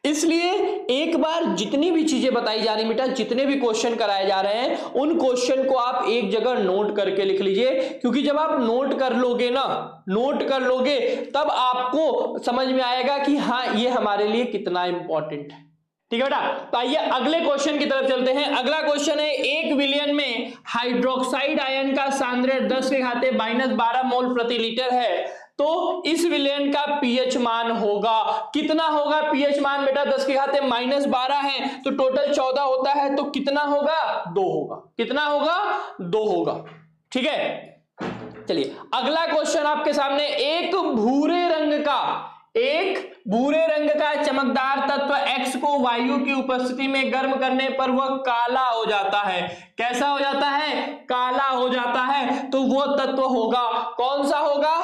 इसलिए एक बार जितनी भी चीजें बताई जा रही बेटा, जितने भी क्वेश्चन कराए जा रहे हैं, उन क्वेश्चन को आप एक जगह नोट करके लिख लीजिए। क्योंकि जब आप नोट कर लोगे ना, नोट कर लोगे, तब आपको समझ में आएगा कि हाँ ये हमारे लिए कितना इंपॉर्टेंट है। ठीक है बेटा, तो आइए अगले क्वेश्चन की तरफ चलते हैं। अगला क्वेश्चन है, 1 विलयन में हाइड्रोक्साइड आयन का सांद्रण 10⁻12 मोल प्रति लीटर है, तो इस विलयन का पीएच मान होगा कितना? होगा पीएच मान बेटा 10⁻12 है, तो टोटल 14 होता है, तो कितना होगा? 2 होगा। कितना होगा? 2 होगा। ठीक है, चलिए अगला क्वेश्चन आपके सामने, एक भूरे रंग का चमकदार तत्व X को वायु की उपस्थिति में गर्म करने पर वह काला हो जाता है। कैसा हो जाता है? काला हो जाता है। तो वो तत्व होगा, कौन सा होगा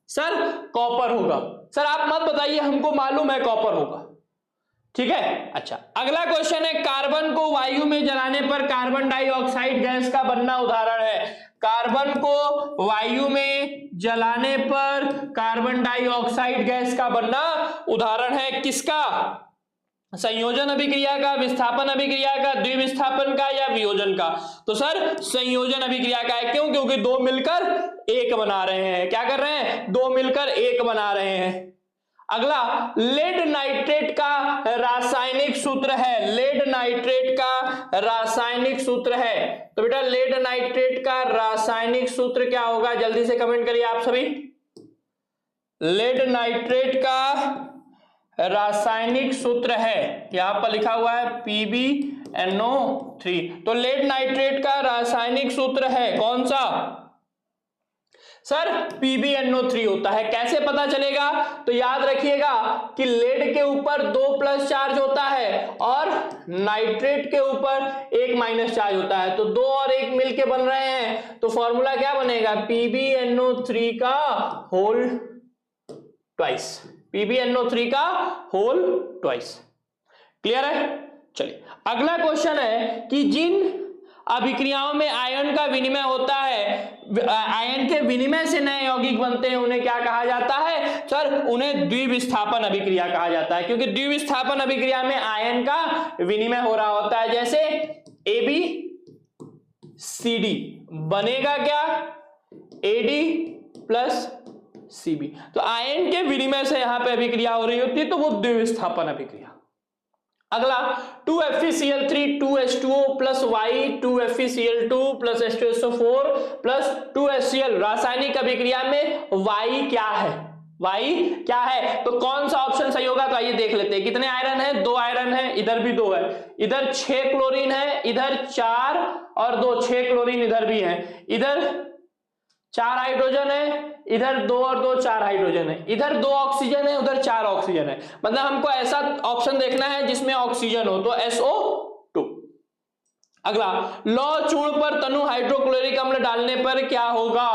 सर? कॉपर होगा। सर आप मत बताइए, हमको मालूम है कॉपर होगा। ठीक है, अच्छा अगला क्वेश्चन है, कार्बन को वायु में जलाने पर कार्बन डाइऑक्साइड गैस का बनना उदाहरण है। कार्बन को वायु में जलाने पर कार्बन डाइऑक्साइड गैस का बनना उदाहरण है किसका? संयोजन अभिक्रिया का, विस्थापन अभिक्रिया का, द्विविस्थापन का या वियोजन का? तो सर संयोजन अभिक्रिया का है। क्यों? क्योंकि 2 मिलकर 1 बना रहे हैं। क्या कर रहे हैं? 2 मिलकर 1 बना रहे हैं। अगला, लेड नाइट्रेट का रासायनिक सूत्र है। लेड नाइट्रेट का रासायनिक सूत्र है, तो बेटा लेड नाइट्रेट का रासायनिक सूत्र क्या होगा? जल्दी से कमेंट करिए आप सभी। लेड नाइट्रेट का रासायनिक सूत्र है, यहां पर लिखा हुआ है PbNO3। तो लेड नाइट्रेट का रासायनिक सूत्र है कौन सा? सर PbNO3 होता है। कैसे पता चलेगा? तो याद रखिएगा कि लेड के ऊपर 2+ चार्ज होता है और नाइट्रेट के ऊपर 1- चार्ज होता है, तो 2 और 1 मिलके बन रहे हैं, तो फॉर्मूला क्या बनेगा? PbNO3 का होल ट्वाइस। PbNO3 का होल ट्वाइस। क्लियर है? चलिए अगला क्वेश्चन है कि जिन अभिक्रियाओं में आयन का विनिमय होता है, आयन के विनिमय से नए यौगिक बनते हैं, उन्हें क्या कहा जाता है? सर उन्हें द्विविस्थापन अभिक्रिया कहा जाता है। क्योंकि द्विविस्थापन अभिक्रिया में आयन का विनिमय हो रहा होता है। जैसे AbCd बनेगा क्या? AD plus CB। तो आयन के विनिमय से यहां पे अभिक्रिया हो रही होती है, तो वो द्विविस्थापन अभिक्रिया। अगला 2FeCl3 2H2O plus Y 2FeCl2 plus H2SO4 plus 2HCl। रासायनिक अभिक्रिया में Y क्या है? Y क्या है? तो कौन सा ऑप्शन सही होगा? तो आइए देख लेते हैं। कितने आयरन है? 2 आयरन है, इधर भी 2 है, इधर 6 क्लोरीन है, इधर 4 और 2, 6 क्लोरीन इधर भी है, इधर 4 हाइड्रोजन है, इधर 2 और 2 4 हाइड्रोजन है, इधर 2 ऑक्सीजन है, उधर 4 ऑक्सीजन है। मतलब हमको ऐसा ऑप्शन देखना है जिसमें ऑक्सीजन हो, तो SO2। अगला लौह चूर्ण पर तनु हाइड्रोक्लोरिक अम्ल डालने पर क्या होगा?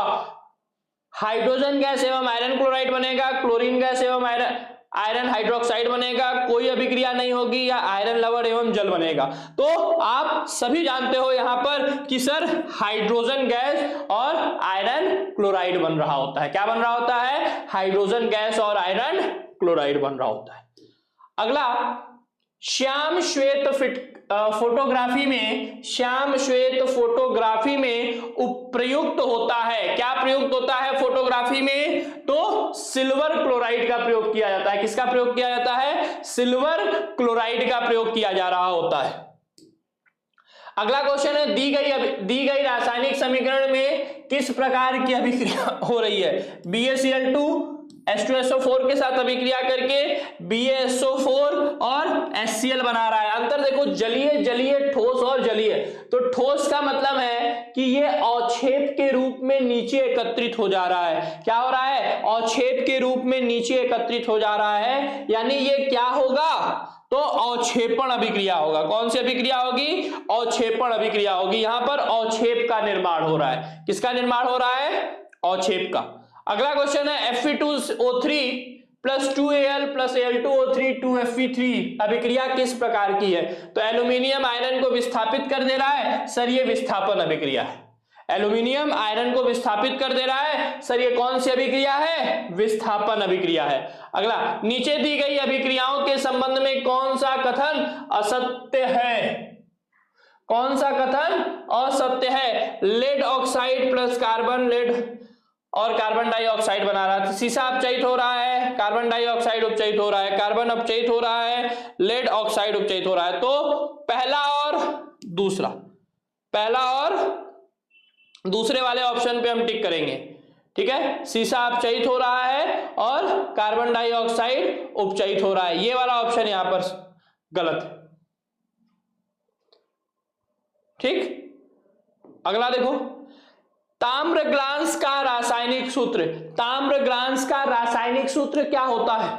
हाइड्रोजन गैस एवं आयरन क्लोराइड बनेगा, क्लोरीन गैस एवं आयरन हाइड्रोक्साइड बनेगा, कोई अभिक्रिया नहीं होगी, या आयरन लवण एवं जल बनेगा। तो आप सभी जानते हो यहां पर कि सर हाइड्रोजन गैस और आयरन क्लोराइड बन रहा होता है। क्या बन रहा होता है? हाइड्रोजन गैस और आयरन क्लोराइड बन रहा होता है। अगला श्याम श्वेत फोटोग्राफी में, श्याम श्वेत फोटोग्राफी में प्रयुक्त होता है, क्या प्रयुक्त होता है फोटोग्राफी में? तो सिल्वर क्लोराइड का प्रयोग किया जाता है। किसका प्रयोग किया जाता है? सिल्वर क्लोराइड का प्रयोग किया जा रहा होता है। अगला क्वेश्चन है, दी गई रासायनिक समीकरण में किस प्रकार की अभिक्रिया हो रही है? BaCl2 H2SO4 के साथ अभिक्रिया करके BaSO4 और HCl बना रहा है। अंतर देखो, जलीय जलीय ठोस और जलीय। तो ठोस का मतलब है कि ये अवक्षेप के रूप में नीचे एकत्रित हो जा रहा है। क्या हो रहा है? अवक्षेप के रूप में नीचे एकत्रित हो जा रहा है, यानी ये क्या होगा? तो अवक्षेपण अभिक्रिया होगा। कौन सी अभिक्रिया होगी? अवक्षेपण अभिक्रिया होगी। यहां पर अवक्षेप का निर्माण हो रहा है। किसका निर्माण हो रहा है? अवक्षेप का। अगला क्वेश्चन है, Fe2O3 plus 2Al plus Al2O3 2Fe3 अभिक्रिया किस प्रकार की है? तो एल्यूमिनियम आयरन को विस्थापित कर दे रहा है, सर ये विस्थापन अभिक्रिया है। एल्यूमिनियम आयरन को विस्थापित कर दे रहा है, सर ये कौन सी अभिक्रिया है? विस्थापन अभिक्रिया है। अगला, नीचे दी गई अभिक्रियाओं के संबंध में कौन सा कथन असत्य है? कौन सा कथन असत्य है? Lead oxide plus carbon, lead और कार्बन डाइऑक्साइड बना रहा है, सीसा अपचयित हो रहा है, कार्बन डाइऑक्साइड उपचयित हो रहा है, कार्बन अपचयित हो रहा है, लेड ऑक्साइड उपचयित हो रहा है। तो पहला और दूसरा, पहला और दूसरे वाले ऑप्शन पे हम टिक करेंगे। ठीक है, सीसा अपचयित हो रहा है और कार्बन डाइऑक्साइड उपचयित हो रहा है, ये वाला ऑप्शन यहां पर गलत है। ठीक, अगला देखो, ताम्र ग्लांस का रासायनिक सूत्र, ताम्र ग्लांस का रासायनिक सूत्र क्या होता है?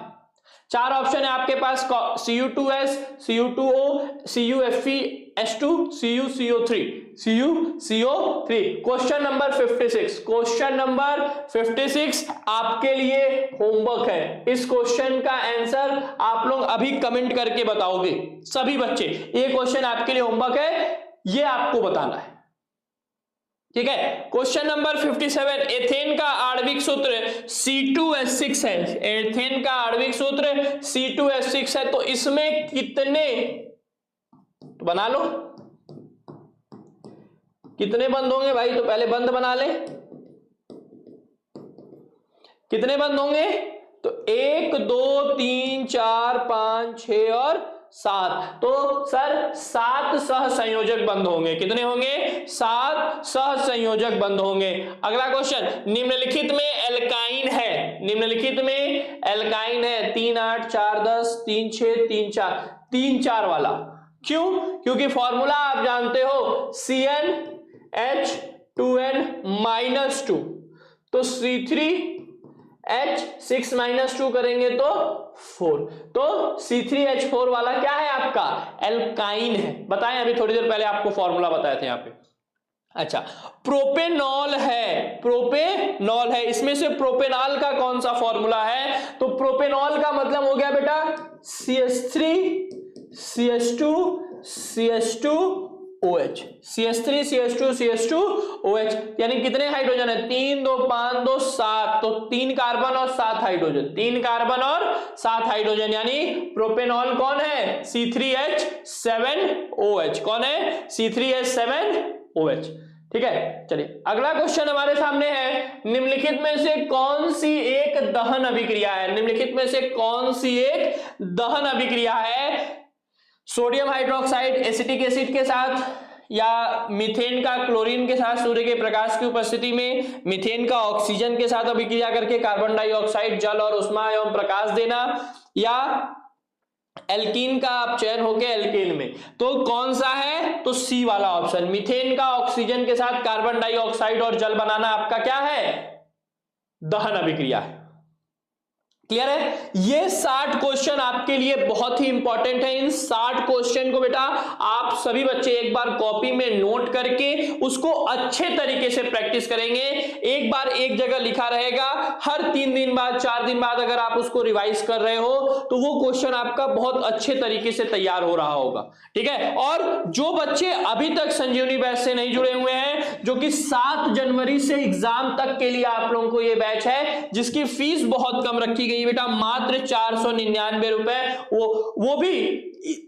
4 ऑप्शन है आपके पास, Cu2S, Cu2O, CuFeS2, CuCO3, CuCO3। Question number 56, question number 56 आपके लिए होमवर्क है। इस क्वेश्चन का आंसर आप लोग अभी कमेंट करके बताओगे सभी बच्चे। ये क्वेश्चन आपके लिए होमवर्क है, ये आपको बताना है। ठीक है, क्वेश्चन नंबर 57, एथेन का आणविक सूत्र C2H6 है। एथेन का आणविक सूत्र C2H6 है। तो इसमें कितने, तो बना लो, कितने बंद होंगे भाई? तो पहले बंद बना ले, कितने बंद होंगे? तो 1 2 3 4 5 6 और 7। तो सर 7 सहसंयोजक बंद होंगे। कितने होंगे? 7 सहसंयोजक बंद होंगे। अगला क्वेश्चन, निम्नलिखित में एल्काइन है, निम्नलिखित में एल्काइन है 3 8 4 10 3 6 3 4, 3 4 वाला। क्यों? क्योंकि फॉर्मूला आप जानते हो CnH2n-2, तो C3H6 - 2 करेंगे तो 4, तो C3H4 वाला क्या है आपका? एल्काइन है। बताएं, अभी थोड़ी देर पहले आपको फॉर्मूला बताए थे यहां पे। अच्छा, प्रोपेनॉल है, प्रोपेनॉल है, इसमें से प्रोपेनॉल का कौन सा फॉर्मूला है? तो प्रोपेनॉल का मतलब हो गया बेटा CH3CH2CH2OH, CH3CH2CH2OH, यानी कितने हाइड्रोजन है? 3 2 5 2 7, तो 3 कार्बन और 7 हाइड्रोजन, 3 कार्बन और 7 हाइड्रोजन, यानी प्रोपेनॉल कौन है? C3H7OH। कौन है? C3H7OH। ठीक है, चलिए अगला क्वेश्चन हमारे सामने है, निम्नलिखित में से कौन सी एक दहन अभिक्रिया है? निम्नलिखित में से कौन सी एक दहन अभिक्रिया है? सोडियम हाइड्रोक्साइड एसिटिक एसिड के साथ, या मीथेन का क्लोरीन के साथ सूर्य के प्रकाश की उपस्थिति में, मीथेन का ऑक्सीजन के साथ अभिक्रिया करके कार्बन डाइऑक्साइड, जल और उष्मा एवं प्रकाश देना, या एल्कीन का आप चयन होके एल्केन में। तो कौन सा है? तो सी वाला ऑप्शन, मीथेन का ऑक्सीजन के साथ कार्बन डाइऑक्साइड और जल बनाना आपका क्या है? दहन अभिक्रिया है। क्लियर है? ये 60 क्वेश्चन आपके लिए बहुत ही इंपॉर्टेंट है। इन 60 क्वेश्चन को बेटा आप सभी बच्चे एक बार कॉपी में नोट करके उसको अच्छे तरीके से प्रैक्टिस करेंगे। एक बार एक जगह लिखा रहेगा, हर 3 दिन बाद 4 दिन बाद अगर आप उसको रिवाइज कर रहे हो तो वो क्वेश्चन आपका बहुत अच्छे तरीके से तैयार हो रहा होगा। ठीक है, और जो बच्चे अभी तक संजीवनी बैच से नहीं जुड़े हुए हैं, जो कि 7 जनवरी से एग्जाम तक के लिए आप लोगों को ये बैच है, जिसकी फीस बहुत कम रखी गई बेटा, मात्र 499 रुपए, वो भी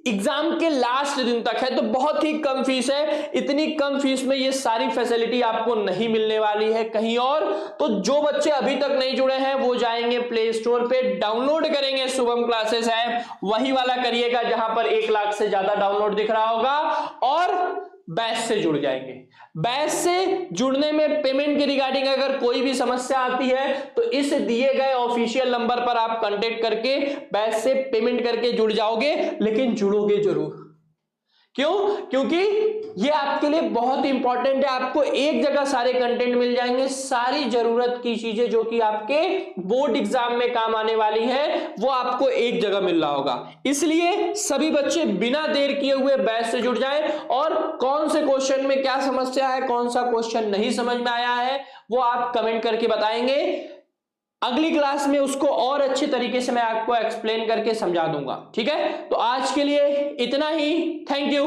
एग्जाम के लास्ट दिन तक है। तो बहुत ही कम फीस है। इतनी कम फीस में ये सारी फैसिलिटी आपको नहीं मिलने वाली है कहीं और। तो जो बच्चे अभी तक नहीं जुड़े हैं वो जाएंगे प्ले स्टोर पे, डाउनलोड करेंगे शुभम क्लासेस ऐप, वही वाला करिएगा जहां पर 1 लाख से ज्यादा डाउनलोड दिख रहा होगा, और बैच से जुड़ जाएंगे। बैच से जुड़ने में पेमेंट के रिगार्डिंग अगर कोई भी समस्या आती है तो इस दिए गए ऑफिशियल नंबर पर आप कांटेक्ट करके बैच से पेमेंट करके जुड़ जाओगे, लेकिन जुड़ोगे जरूर। क्यों? क्योंकि ये आपके लिए बहुत इंपॉर्टेंट है। आपको एक जगह सारे कंटेंट मिल जाएंगे, सारी जरूरत की चीजें जो कि आपके बोर्ड एग्जाम में काम आने वाली है वो आपको एक जगह मिल रहा होगा। इसलिए सभी बच्चे बिना देर किए हुए बैच से जुड़ जाएं, और कौन से क्वेश्चन में क्या समस्या है, कौन सा क्वेश्चन नहीं समझ में आया है, वो आप कमेंट करके बताएंगे। अगली क्लास में उसको और अच्छे तरीके से मैं आपको एक्सप्लेन करके समझा दूंगा। ठीक है, तो आज के लिए इतना ही। Thank you.